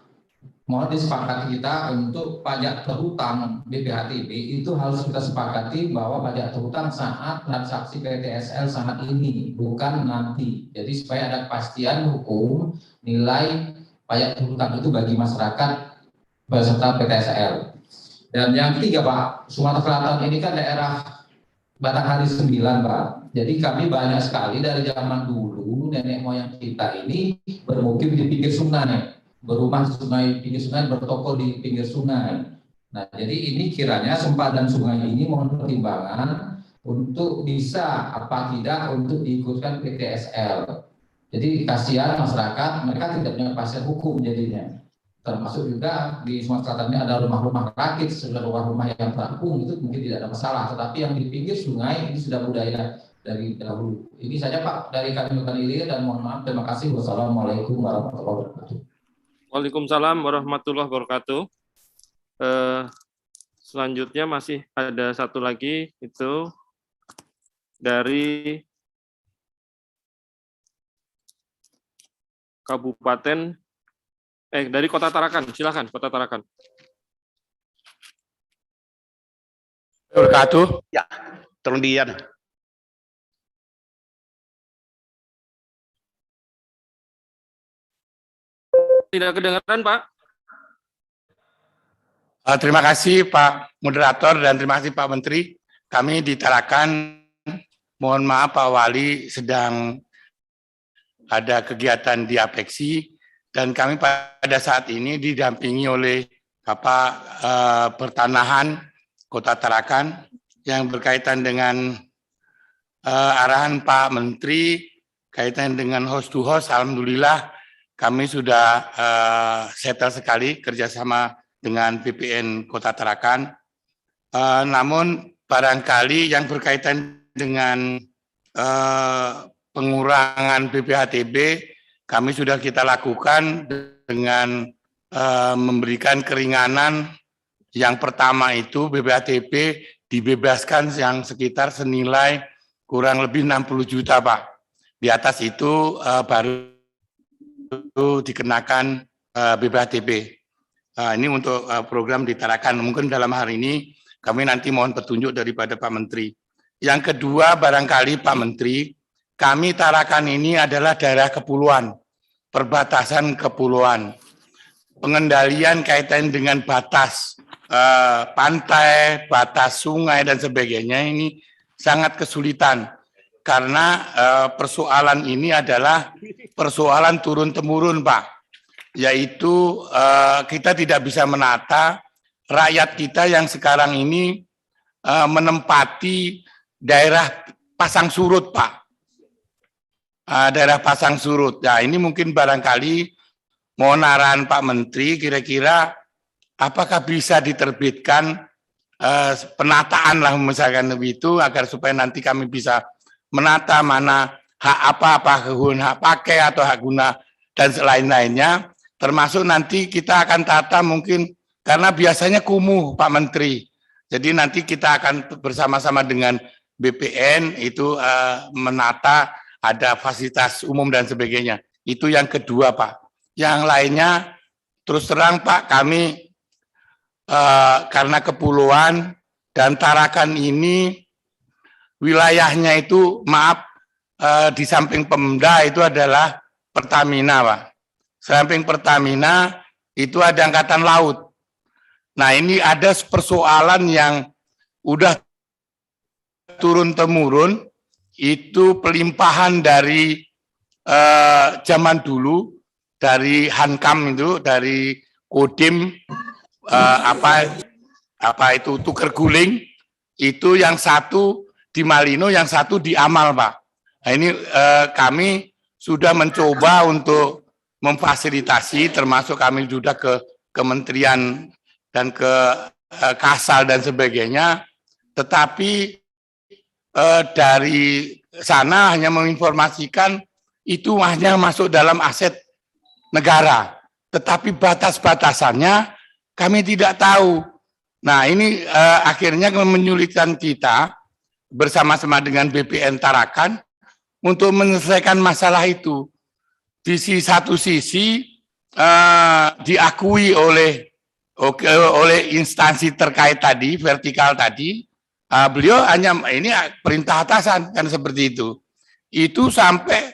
mohon disepakati kita untuk pajak terhutang BPHTB itu harus kita sepakati bahwa pajak terhutang saat transaksi PTSL saat ini, bukan nanti. Jadi supaya ada kepastian hukum nilai pajak terhutang itu bagi masyarakat peserta PTSL. Dan yang ketiga Pak, Sumatera Selatan ini kan daerah Batanghari 9 Pak. Jadi kami banyak sekali dari zaman dulu nenek moyang kita ini bermukim di pinggir sungai, berumah di sungai, pinggir sungai, bertoko di pinggir sungai. Nah jadi ini kiranya sempadan sungai ini mohon pertimbangan untuk bisa apa tidak untuk diikutkan PTSL. Jadi kasihan masyarakat, mereka tidak punya kepastian hukum jadinya. Termasuk juga di Sumatera Selatan ini ada rumah-rumah rakit, sebenarnya rumah-rumah yang terapung itu mungkin tidak ada masalah, tetapi yang di pinggir sungai ini sudah budaya dari dahulu. Ini saja Pak dari kami Ilir dan mohon maaf, terima kasih. Wassalamualaikum warahmatullahi wabarakatuh. Waalaikumsalam warahmatullahi wabarakatuh. Selanjutnya masih ada satu lagi, itu dari Kabupaten dari Kota Tarakan. Silakan Kota Tarakan. Wabarakatuh. Ya, tolong Dian. Tidak kedengaran, Pak. Terima kasih Pak Moderator dan terima kasih Pak Menteri. Kami di Tarakan, mohon maaf Pak Wali sedang ada kegiatan di Apeksi dan kami pada saat ini didampingi oleh Bapak Pertanahan Kota Tarakan yang berkaitan dengan arahan Pak Menteri kaitan dengan host to host. Alhamdulillah kami sudah settle sekali kerjasama dengan BPN Kota Tarakan. Namun barangkali yang berkaitan dengan pengurangan BPHTB kami sudah kita lakukan dengan memberikan keringanan. Yang pertama itu BPHTB dibebaskan yang sekitar senilai kurang lebih 60 juta Pak. Di atas itu baru dikenakan BPHTB. Ini untuk program di Tarakan. Mungkin dalam hari ini kami nanti mohon petunjuk daripada Pak Menteri. Yang kedua barangkali Pak Menteri, kami Tarakan ini adalah daerah kepulauan, perbatasan kepulauan. Pengendalian kaitan dengan batas pantai, batas sungai dan sebagainya ini sangat kesulitan. Karena persoalan ini adalah persoalan turun-temurun Pak. Yaitu kita tidak bisa menata rakyat kita yang sekarang ini menempati daerah pasang surut Pak. Daerah pasang surut. Nah ini mungkin barangkali mohon arahan Pak Menteri kira-kira apakah bisa diterbitkan penataan lah misalkan itu agar supaya nanti kami bisa menata mana hak apa hak pakai atau hak guna dan selain-lainnya, termasuk nanti kita akan tata mungkin karena biasanya kumuh Pak Menteri. Jadi nanti kita akan bersama-sama dengan BPN itu menata ada fasilitas umum dan sebagainya. Itu yang kedua Pak. Yang lainnya terus terang Pak kami karena kepulauan dan Tarakan ini wilayahnya itu maaf di samping Pemda itu adalah Pertamina Pak. Samping Pertamina itu ada Angkatan Laut. Nah ini ada persoalan yang udah turun-temurun itu pelimpahan dari zaman dulu dari Hankam itu dari kodim apa itu tuker guling, itu yang satu di Malino, yang satu di Amal, Pak. Nah, ini kami sudah mencoba untuk memfasilitasi, termasuk kami sudah ke kementerian dan ke Kasal dan sebagainya, tetapi dari sana hanya menginformasikan itu hanya masuk dalam aset negara, tetapi batas-batasannya kami tidak tahu. Nah, ini akhirnya menyulitkan kita bersama-sama dengan BPN Tarakan untuk menyelesaikan masalah itu. Di satu sisi diakui oleh instansi terkait tadi, vertikal tadi, beliau hanya ini perintah atasan kan seperti itu. Itu sampai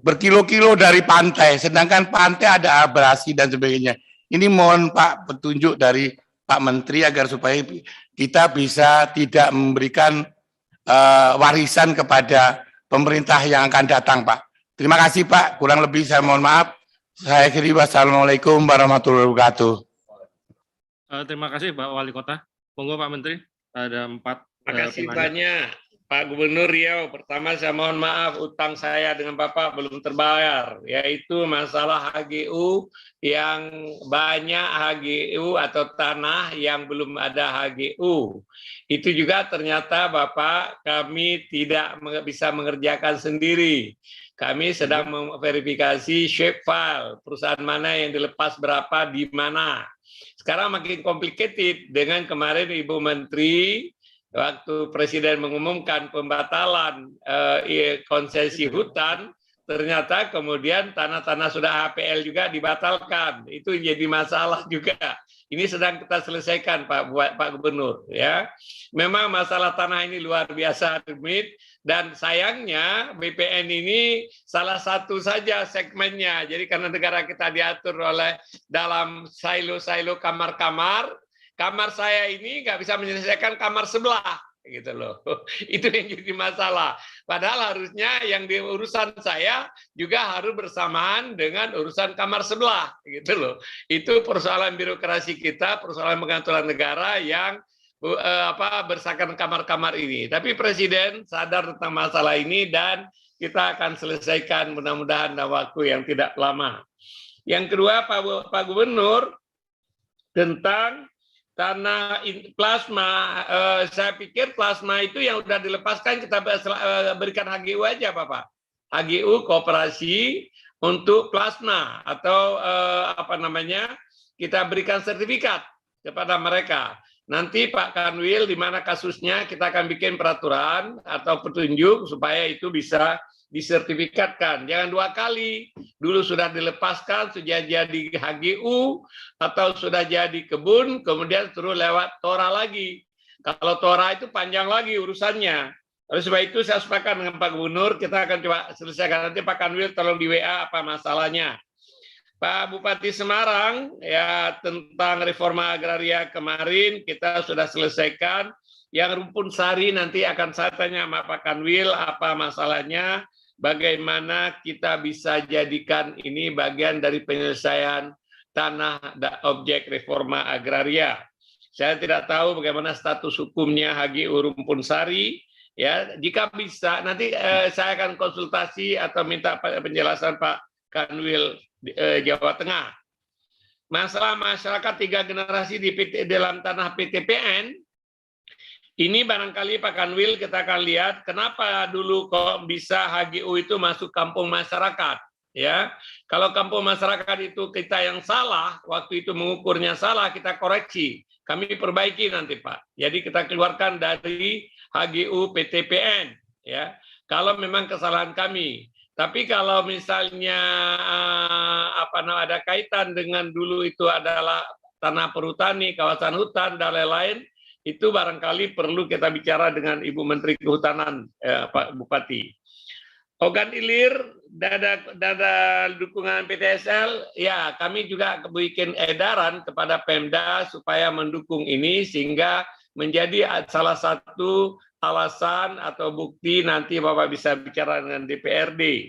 berkilo-kilo dari pantai, sedangkan pantai ada abrasi dan sebagainya. Ini mohon Pak petunjuk dari Pak Menteri agar supaya kita bisa tidak memberikan warisan kepada pemerintah yang akan datang, Pak. Terima kasih, Pak. Kurang lebih saya mohon maaf. Saya akhiri, wassalamualaikum warahmatullahi wabarakatuh. Terima kasih, Pak Wali Kota. Monggo Pak Menteri, ada 4. Terima kasih banyak, Pak Gubernur Riau. Pertama saya mohon maaf, utang saya dengan Bapak belum terbayar, yaitu masalah HGU yang banyak HGU atau tanah yang belum ada HGU. Itu juga ternyata Bapak kami tidak bisa mengerjakan sendiri. Kami sedang memverifikasi shape file, perusahaan mana yang dilepas berapa, di mana. Sekarang makin complicated dengan kemarin Ibu Menteri, waktu Presiden mengumumkan pembatalan konsesi hutan, ternyata kemudian tanah-tanah sudah HPL juga dibatalkan. Itu jadi masalah juga. Ini sedang kita selesaikan, Pak Gubernur. Ya, memang masalah tanah ini luar biasa rumit, dan sayangnya BPN ini salah satu saja segmennya. Jadi karena negara kita diatur oleh dalam silo-silo kamar-kamar, kamar saya ini nggak bisa menyelesaikan kamar sebelah, gitu loh. Itu yang jadi masalah. Padahal harusnya yang di urusan saya juga harus bersamaan dengan urusan kamar sebelah, gitu loh. Itu persoalan birokrasi kita, persoalan pengaturan negara yang bersakan kamar-kamar ini. Tapi Presiden sadar tentang masalah ini dan kita akan selesaikan mudah-mudahan dalam waktu yang tidak lama. Yang kedua, Pak Gubernur, tentang tanah plasma, saya pikir plasma itu yang sudah dilepaskan kita berikan HGU aja, Bapak. HGU kooperasi untuk plasma atau kita berikan sertifikat kepada mereka. Nanti Pak Kanwil di mana kasusnya kita akan bikin peraturan atau petunjuk supaya itu bisa disertifikatkan. Jangan 2 kali. Dulu sudah dilepaskan, sudah jadi HGU, atau sudah jadi kebun, kemudian terus lewat TORA lagi. Kalau TORA itu panjang lagi urusannya. Oleh sebab itu saya sepakat dengan Pak Gubernur, kita akan coba selesaikan. Nanti Pak Kanwil tolong di WA apa masalahnya. Pak Bupati Semarang, ya tentang reforma agraria kemarin kita sudah selesaikan. Yang Rumpun Sari nanti akan saya tanya sama Pak Kanwil apa masalahnya, bagaimana kita bisa jadikan ini bagian dari penyelesaian tanah objek reforma agraria. Saya tidak tahu bagaimana status hukumnya HGU Rumpun Sari. Ya, jika bisa nanti saya akan konsultasi atau minta penjelasan Pak Kanwil Jawa Tengah. Masalah masyarakat 3 generasi di dalam tanah PTPN, ini barangkali Pak Kanwil kita akan lihat kenapa dulu kok bisa HGU itu masuk kampung masyarakat. Ya, kalau kampung masyarakat itu kita yang salah, waktu itu mengukurnya salah, kita koreksi. Kami perbaiki nanti Pak. Jadi kita keluarkan dari HGU PTPN. Ya, kalau memang kesalahan kami. Tapi kalau misalnya ada kaitan dengan dulu itu adalah tanah perhutani, kawasan hutan dan lain-lain, itu barangkali perlu kita bicara dengan Ibu Menteri Kehutanan, Pak Bupati. Ogan Ilir, dada dukungan PTSL, ya kami juga bikin edaran kepada Pemda supaya mendukung ini sehingga menjadi salah satu alasan atau bukti nanti Bapak bisa bicara dengan DPRD.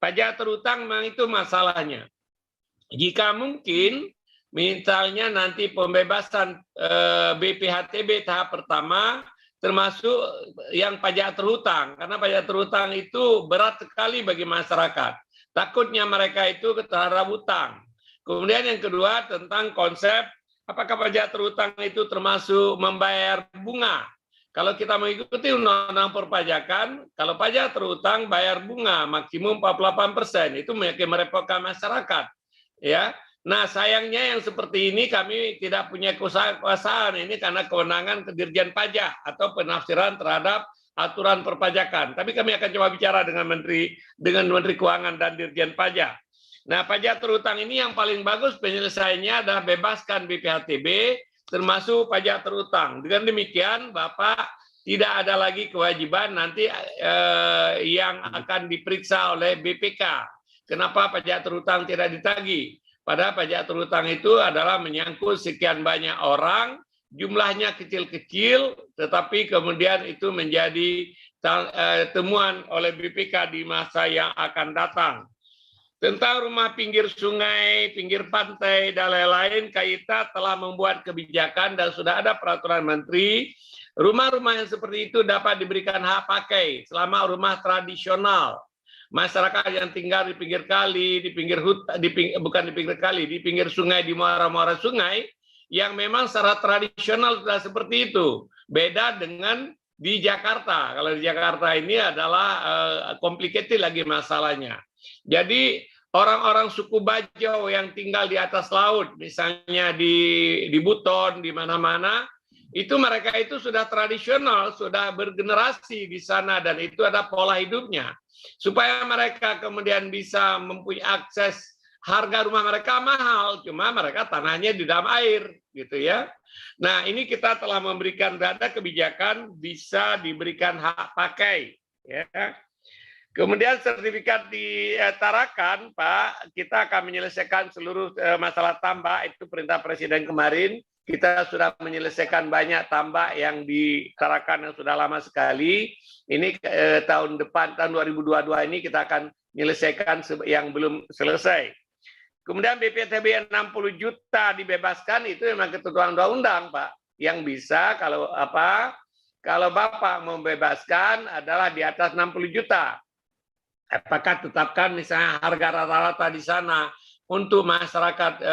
Pajak terutang memang itu masalahnya. Jika mungkin misalnya nanti pembebasan BPHTB tahap pertama, termasuk yang pajak terhutang, karena pajak terhutang itu berat sekali bagi masyarakat. Takutnya mereka itu terhadap hutang. Kemudian yang kedua tentang konsep apakah pajak terhutang itu termasuk membayar bunga. Kalau kita mengikuti undang-undang perpajakan, kalau pajak terhutang bayar bunga maksimum 48%, itu merepotkan masyarakat. Ya. Nah, sayangnya yang seperti ini kami tidak punya kekuasaan ini karena kewenangan Dirjen Pajak atau penafsiran terhadap aturan perpajakan. Tapi kami akan coba bicara dengan Menteri Keuangan dan Dirjen Pajak. Nah, pajak terhutang ini yang paling bagus penyelesaiannya adalah bebaskan BPHTB termasuk pajak terhutang. Dengan demikian, Bapak tidak ada lagi kewajiban nanti yang akan diperiksa oleh BPK. Kenapa pajak terhutang tidak ditagih? Padahal pajak terhutang itu adalah menyangkut sekian banyak orang, jumlahnya kecil-kecil, tetapi kemudian itu menjadi temuan oleh BPK di masa yang akan datang. Tentang rumah pinggir sungai, pinggir pantai, dan lain-lain, KITA telah membuat kebijakan dan sudah ada peraturan menteri, rumah-rumah yang seperti itu dapat diberikan hak pakai selama rumah tradisional. Masyarakat yang tinggal di pinggir kali, di pinggir hutan, bukan di pinggir kali, di pinggir sungai, di muara-muara sungai, yang memang secara tradisional sudah seperti itu. Beda dengan di Jakarta. Kalau di Jakarta ini adalah complicated lagi masalahnya. Jadi orang-orang suku Bajo yang tinggal di atas laut, misalnya di Buton, di mana-mana, itu mereka itu sudah tradisional, sudah bergenerasi di sana, dan itu ada pola hidupnya. Supaya mereka kemudian bisa mempunyai akses, harga rumah mereka mahal, cuma mereka tanahnya di dalam air, gitu ya. Nah, ini kita telah memberikan ada kebijakan bisa diberikan hak pakai, ya. Kemudian sertifikat di Tarakan, Pak, kita akan menyelesaikan seluruh masalah tambak, itu perintah Presiden kemarin. Kita sudah menyelesaikan banyak tambak yang di Tarakan yang sudah lama sekali. Ini tahun depan, tahun 2022 ini kita akan menyelesaikan yang belum selesai. Kemudian BPHTB 60 juta dibebaskan, itu memang ketentuan undang-undang, Pak. Yang bisa kalau Bapak membebaskan adalah di atas 60 juta. Apakah tetapkan misalnya harga rata-rata di sana untuk masyarakat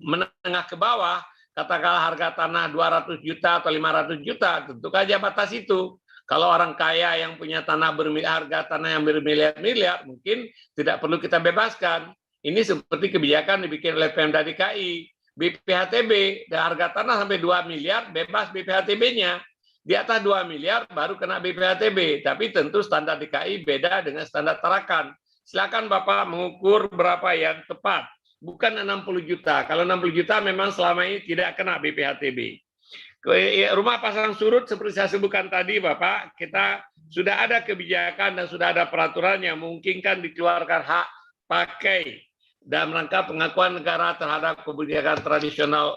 menengah ke bawah, katakanlah harga tanah 200 juta atau 500 juta, tentu saja batas itu. Kalau orang kaya yang punya tanah harga tanah yang bermiliar-miliar, mungkin tidak perlu kita bebaskan. Ini seperti kebijakan dibikin oleh Pemda DKI. BPHTB, harga tanah sampai 2 miliar, bebas BPHTB-nya. Di atas 2 miliar baru kena BPHTB. Tapi tentu standar DKI beda dengan standar Tarakan. Silakan Bapak mengukur berapa yang tepat. Bukan 60 juta. Kalau 60 juta memang selama ini tidak kena BPHTB. Rumah pasang surut seperti saya sebutkan tadi Bapak, kita sudah ada kebijakan dan sudah ada peraturan yang memungkinkan dikeluarkan hak pakai dalam rangka pengakuan negara terhadap kebijakan tradisional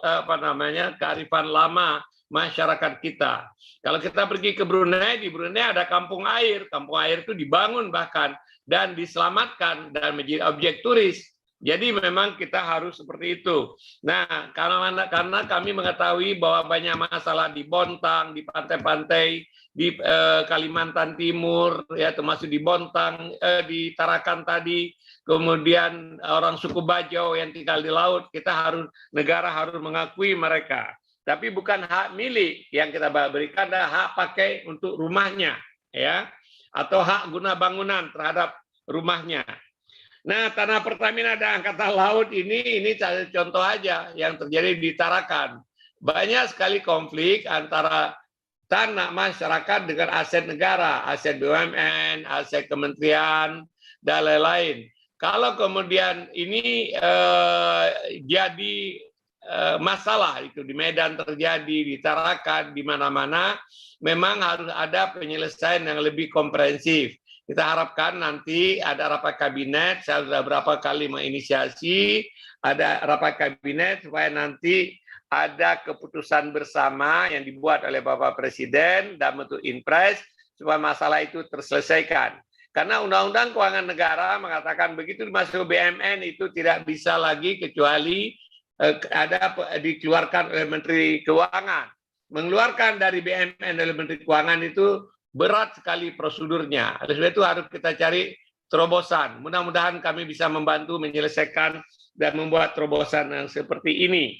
kearifan lama masyarakat kita. Kalau kita pergi ke Brunei, di Brunei ada kampung air itu dibangun bahkan dan diselamatkan dan menjadi objek turis. Jadi memang kita harus seperti itu. Nah, karena kami mengetahui bahwa banyak masalah di Bontang, di pantai-pantai, di Kalimantan Timur, ya termasuk di Bontang, di Tarakan tadi, kemudian orang suku Bajo yang tinggal di laut, negara harus mengakui mereka. Tapi bukan hak milik yang kita berikan, adalah hak pakai untuk rumahnya, ya, atau hak guna bangunan terhadap rumahnya. Nah, tanah Pertamina dan Angkatan Laut ini contoh aja yang terjadi di Tarakan. Banyak sekali konflik antara tanah masyarakat dengan aset negara, aset BUMN, aset kementerian, dan lain-lain. Kalau kemudian ini jadi masalah itu di Medan terjadi, di Tarakan, di mana-mana, memang harus ada penyelesaian yang lebih komprehensif. Kita harapkan nanti ada rapat kabinet, saya sudah berapa kali menginisiasi, ada rapat kabinet supaya nanti ada keputusan bersama yang dibuat oleh Bapak Presiden dan bentuk impres supaya masalah itu terselesaikan. Karena Undang-Undang Keuangan Negara mengatakan begitu masuk BUMN itu tidak bisa lagi kecuali dikeluarkan oleh Menteri Keuangan. Mengeluarkan dari BUMN oleh Menteri Keuangan itu berat sekali prosedurnya. Oleh sebab itu harus kita cari terobosan. Mudah-mudahan kami bisa membantu menyelesaikan dan membuat terobosan yang seperti ini.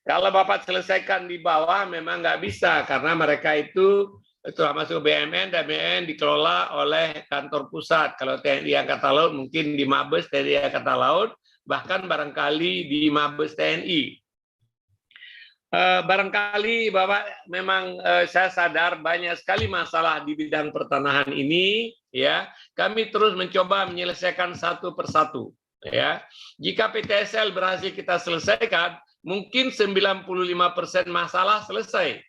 Kalau Bapak selesaikan di bawah memang nggak bisa karena mereka itu termasuk BUMN dan BUMN dikelola oleh kantor pusat. Kalau TNI Angkatan Laut mungkin di Mabes TNI Angkatan Laut, bahkan barangkali di Mabes TNI. Barangkali Bapak memang saya sadar banyak sekali masalah di bidang pertanahan ini, ya. Kami terus mencoba menyelesaikan satu persatu, ya. Jika PTSL berhasil kita selesaikan, mungkin 95% masalah selesai.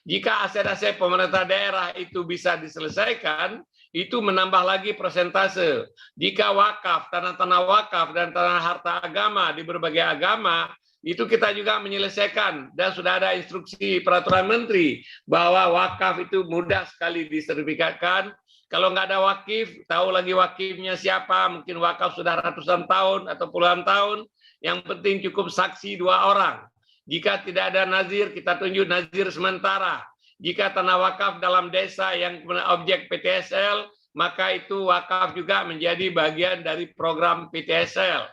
Jika aset-aset pemerintah daerah itu bisa diselesaikan, itu menambah lagi persentase. Jika wakaf, tanah-tanah wakaf dan tanah harta agama di berbagai agama, itu kita juga menyelesaikan. Dan sudah ada instruksi peraturan menteri bahwa wakaf itu mudah sekali disertifikatkan. Kalau nggak ada wakif, tahu lagi wakifnya siapa, mungkin wakaf sudah ratusan tahun atau puluhan tahun, yang penting cukup saksi 2 orang. Jika tidak ada nazir, kita tunjuk nazir sementara. Jika tanah wakaf dalam desa yang objek PTSL, maka itu wakaf juga menjadi bagian dari program PTSL.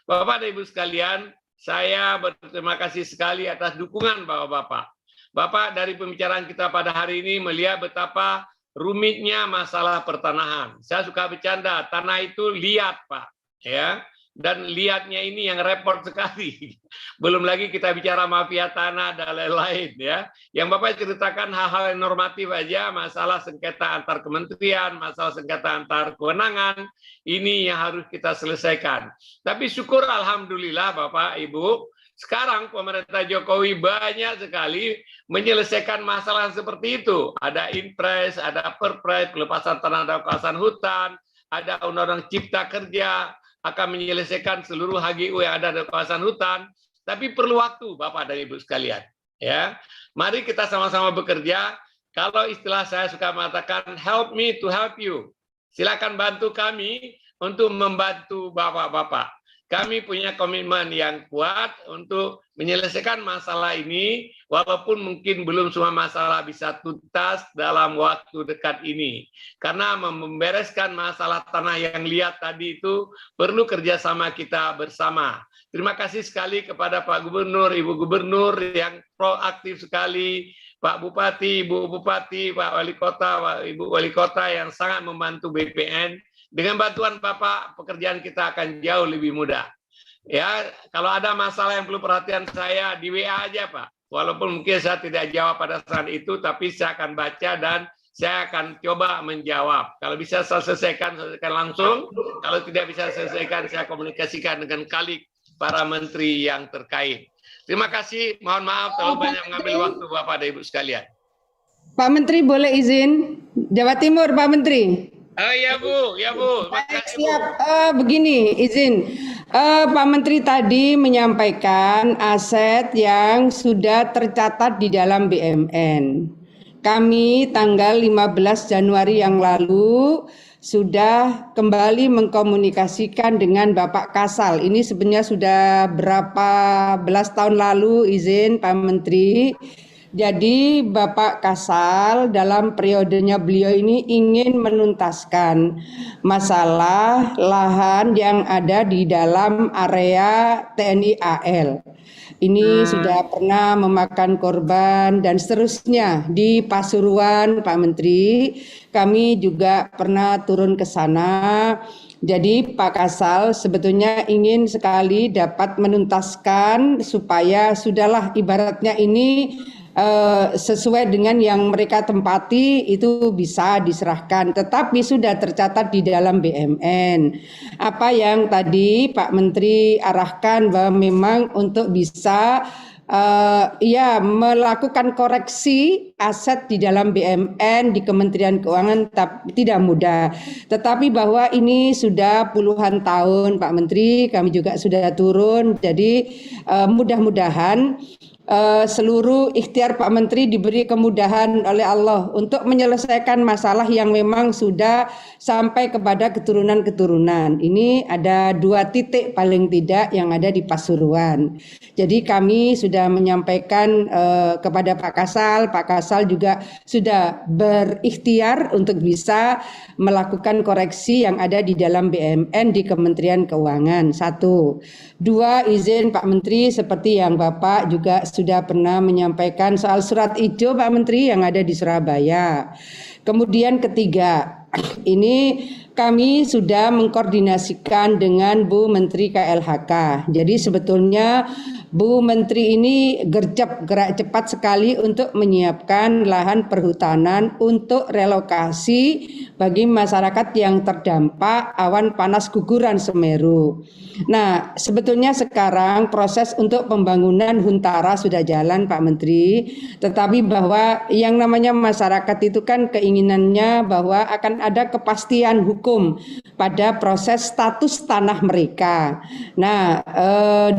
Bapak dan Ibu sekalian, saya berterima kasih sekali atas dukungan Bapak-Bapak. Bapak dari pembicaraan kita pada hari ini melihat betapa rumitnya masalah pertanahan. Saya suka bercanda, tanah itu liat, Pak. Ya. Dan lihatnya ini yang repot sekali. Belum lagi kita bicara mafia tanah dan lain-lain, ya. Yang Bapak ceritakan hal-hal yang normatif aja, masalah sengketa antar kementerian, masalah sengketa antar kewenangan, ini yang harus kita selesaikan. Tapi syukur alhamdulillah Bapak Ibu, sekarang pemerintah Jokowi banyak sekali menyelesaikan masalah seperti itu. Ada Inpres, ada Perpres, pelepasan tanah dan kawasan hutan, ada Undang-Undang Cipta Kerja, akan menyelesaikan seluruh HGU yang ada di kawasan hutan, tapi perlu waktu Bapak dan Ibu sekalian. Ya, mari kita sama-sama bekerja. Kalau istilah saya suka mengatakan help me to help you. Silakan bantu kami untuk membantu Bapak-bapak. Kami punya komitmen yang kuat untuk menyelesaikan masalah ini, walaupun mungkin belum semua masalah bisa tuntas dalam waktu dekat ini. Karena membereskan masalah tanah yang liat tadi itu perlu kerjasama kita bersama. Terima kasih sekali kepada Pak Gubernur, Ibu Gubernur yang proaktif sekali, Pak Bupati, Ibu Bupati, Pak Wali Kota, Ibu Wali Kota yang sangat membantu BPN. Dengan bantuan Bapak, pekerjaan kita akan jauh lebih mudah. Ya, kalau ada masalah yang perlu perhatian saya, di WA aja Pak. Walaupun mungkin saya tidak jawab pada saat itu, tapi saya akan baca dan saya akan coba menjawab. Kalau bisa saya selesaikan langsung. Kalau tidak bisa selesaikan, saya komunikasikan dengan kalik para menteri yang terkait. Terima kasih, mohon maaf terlalu banyak mengambil waktu Bapak dan Ibu sekalian. Pak Menteri boleh izin? Jawa Timur, Pak Menteri. Ya Bu, ya Bu. Siap. Begini, izin. Pak Menteri tadi menyampaikan aset yang sudah tercatat di dalam BUMN. Kami tanggal 15 Januari yang lalu sudah kembali mengkomunikasikan dengan Bapak Kasal. Ini sebenarnya sudah berapa belas tahun lalu, izin Pak Menteri. Jadi Bapak Kasal dalam periodenya beliau ini ingin menuntaskan masalah lahan yang ada di dalam area TNI AL. Ini sudah pernah memakan korban dan seterusnya di Pasuruan, Pak Menteri. Kami juga pernah turun ke sana. Jadi Pak Kasal sebetulnya ingin sekali dapat menuntaskan supaya sudahlah ibaratnya ini sesuai dengan yang mereka tempati itu bisa diserahkan, tetapi sudah tercatat di dalam BUMN. Apa yang tadi Pak Menteri arahkan bahwa memang untuk bisa melakukan koreksi aset di dalam BUMN di Kementerian Keuangan tidak mudah. Tetapi bahwa ini sudah puluhan tahun Pak Menteri, kami juga sudah turun. Jadi mudah-mudahan seluruh ikhtiar Pak Menteri diberi kemudahan oleh Allah untuk menyelesaikan masalah yang memang sudah sampai kepada keturunan-keturunan. Ini ada 2 titik paling tidak yang ada di Pasuruan. Jadi kami sudah menyampaikan kepada Pak Kasal juga sudah berikhtiar untuk bisa melakukan koreksi yang ada di dalam BUMN di Kementerian Keuangan. 1. 2, izin Pak Menteri seperti yang Bapak juga sudah pernah menyampaikan soal surat ijo Pak Menteri yang ada di Surabaya. Kemudian ketiga, ini kami sudah mengkoordinasikan dengan Bu Menteri KLHK. Jadi sebetulnya Bu Menteri ini gerak cepat sekali untuk menyiapkan lahan perhutanan untuk relokasi bagi masyarakat yang terdampak awan panas guguran Semeru. Nah, sebetulnya sekarang proses untuk pembangunan Huntara sudah jalan Pak Menteri, tetapi bahwa yang namanya masyarakat itu kan keinginannya bahwa akan ada kepastian hukum pada proses status tanah mereka. Nah,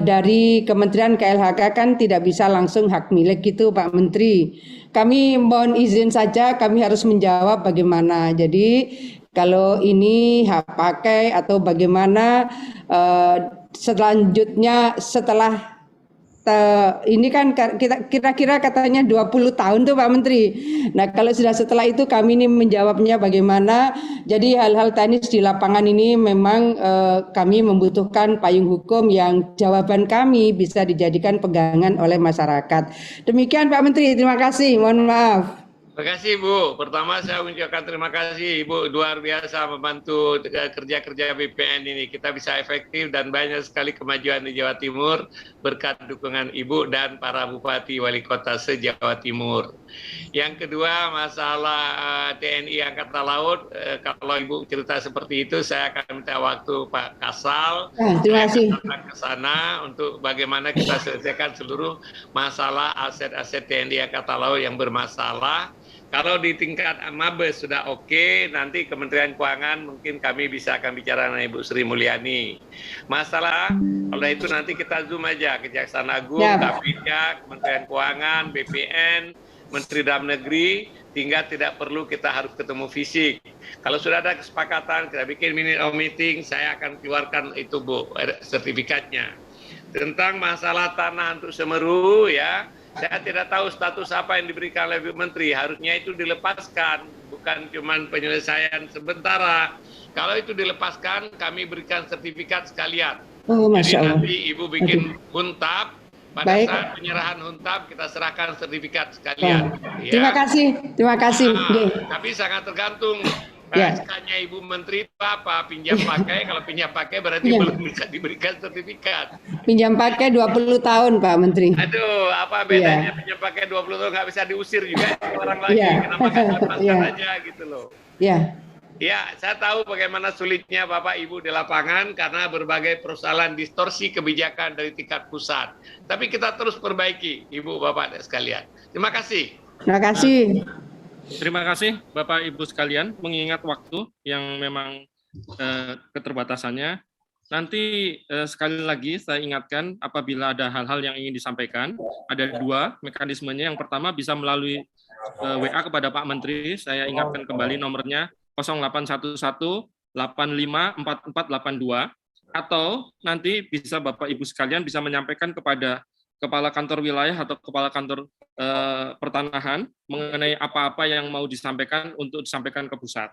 dari Kementerian KLHK kan tidak bisa langsung hak milik gitu Pak Menteri. Kami mohon izin saja, kami harus menjawab bagaimana. Jadi kalau ini hak pakai atau bagaimana selanjutnya setelah ini kan kita kira-kira katanya 20 tahun tuh Pak Menteri. Nah kalau sudah setelah itu kami ini menjawabnya bagaimana. Jadi hal-hal teknis di lapangan ini memang kami membutuhkan payung hukum yang jawaban kami bisa dijadikan pegangan oleh masyarakat. Demikian Pak Menteri, terima kasih. Mohon maaf. Terima kasih Bu. Pertama saya mengucapkan terima kasih Ibu, luar biasa membantu kerja-kerja BPN ini. Kita bisa efektif dan banyak sekali kemajuan di Jawa Timur berkat dukungan Ibu dan para Bupati Wali Kota se-Jawa Timur. Yang kedua masalah TNI Angkatan Laut, kalau Ibu cerita seperti itu saya akan minta waktu Pak Kasal terima kasih ke sana untuk bagaimana kita selesaikan seluruh masalah aset-aset TNI Angkatan Laut yang bermasalah. Kalau di tingkat Mabes sudah oke, nanti Kementerian Keuangan mungkin kami bisa akan bicara dengan Ibu Sri Mulyani. Masalah, kalau itu nanti kita zoom aja, Kejaksaan Agung, KPK, Kementerian Keuangan, BPN, Menteri Dalam Negeri, tinggal tidak perlu kita harus ketemu fisik. Kalau sudah ada kesepakatan, kita bikin minute of meeting, saya akan keluarkan itu Bu, sertifikatnya. Tentang masalah tanah untuk Semeru ya, saya tidak tahu status apa yang diberikan oleh Bu Menteri. Harusnya itu dilepaskan, bukan cuma penyelesaian sementara. Kalau itu dilepaskan, kami berikan sertifikat sekalian. Oh, Masya Allah. Jadi nanti Ibu bikin huntap, pada saat penyerahan huntap kita serahkan sertifikat sekalian. Ya. Terima kasih. Tapi sangat tergantung. SK-nya Ibu Menteri itu apa? Pinjam pakai, kalau pinjam pakai berarti belum bisa diberikan sertifikat. Pinjam pakai 20 tahun Pak Menteri. Aduh, apa bedanya pinjam pakai 20 tahun nggak bisa diusir juga orang lagi. Kenapa nggak lepaskan aja gitu loh. Ya, saya tahu bagaimana sulitnya Bapak Ibu di lapangan karena berbagai persoalan distorsi kebijakan dari tingkat pusat. Tapi kita terus perbaiki, Ibu Bapak sekalian. Terima kasih. Terima kasih. Terima kasih Bapak Ibu sekalian, mengingat waktu yang memang keterbatasannya. Nanti sekali lagi saya ingatkan apabila ada hal-hal yang ingin disampaikan, ada 2 mekanismenya. Yang pertama bisa melalui WA kepada Pak Menteri, saya ingatkan kembali nomornya 0811 85 4482, atau nanti bisa Bapak Ibu sekalian bisa menyampaikan kepada Kepala Kantor Wilayah atau Kepala Kantor Pertanahan mengenai apa-apa yang mau disampaikan untuk disampaikan ke pusat.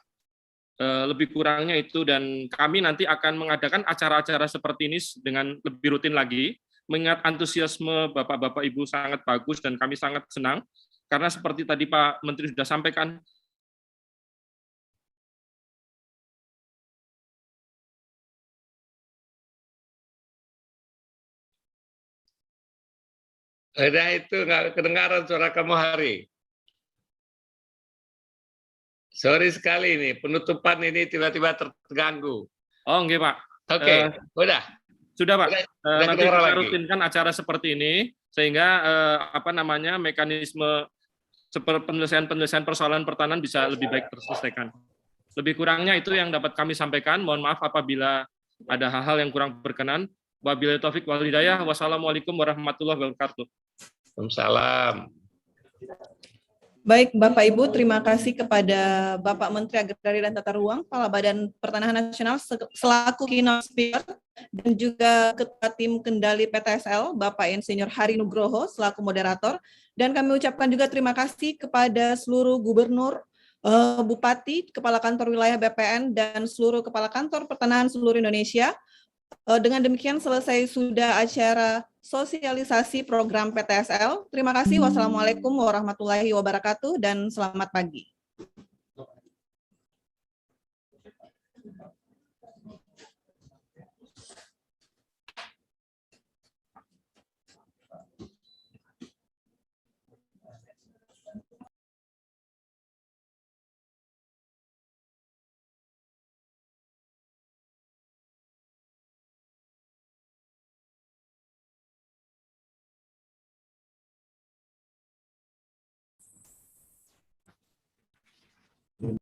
Lebih kurangnya itu, dan kami nanti akan mengadakan acara-acara seperti ini dengan lebih rutin lagi, mengingat antusiasme Bapak-Bapak Ibu sangat bagus dan kami sangat senang, karena seperti tadi Pak Menteri sudah sampaikan, Udah itu nggak kedengaran suara kamu Hari. Sorry sekali ini, penutupan ini tiba-tiba terganggu. Oh enggak Pak. Oke, udah. Sudah Pak. Nanti kita lagi. rutinkan acara seperti ini, sehingga mekanisme penyelesaian persoalan pertahanan bisa lebih baik terselesaikan. Lebih kurangnya itu yang dapat kami sampaikan. Mohon maaf apabila ada hal-hal yang kurang berkenan. Wabillahi taufik wal hidayah. Wassalamualaikum warahmatullahi wabarakatuh. Waalaikumsalam. Baik, Bapak Ibu, terima kasih kepada Bapak Menteri Agraria dan Tata Ruang, Kepala Badan Pertanahan Nasional selaku keynote speaker, dan juga Ketua Tim Kendali PTSL, Bapak Insinyur Hari Nugroho selaku moderator. Dan kami ucapkan juga terima kasih kepada seluruh gubernur, bupati, kepala kantor wilayah BPN, dan seluruh kepala kantor pertanahan seluruh Indonesia. Dengan demikian selesai sudah acara sosialisasi program PTSL. Terima kasih. Wassalamualaikum warahmatullahi wabarakatuh dan selamat pagi.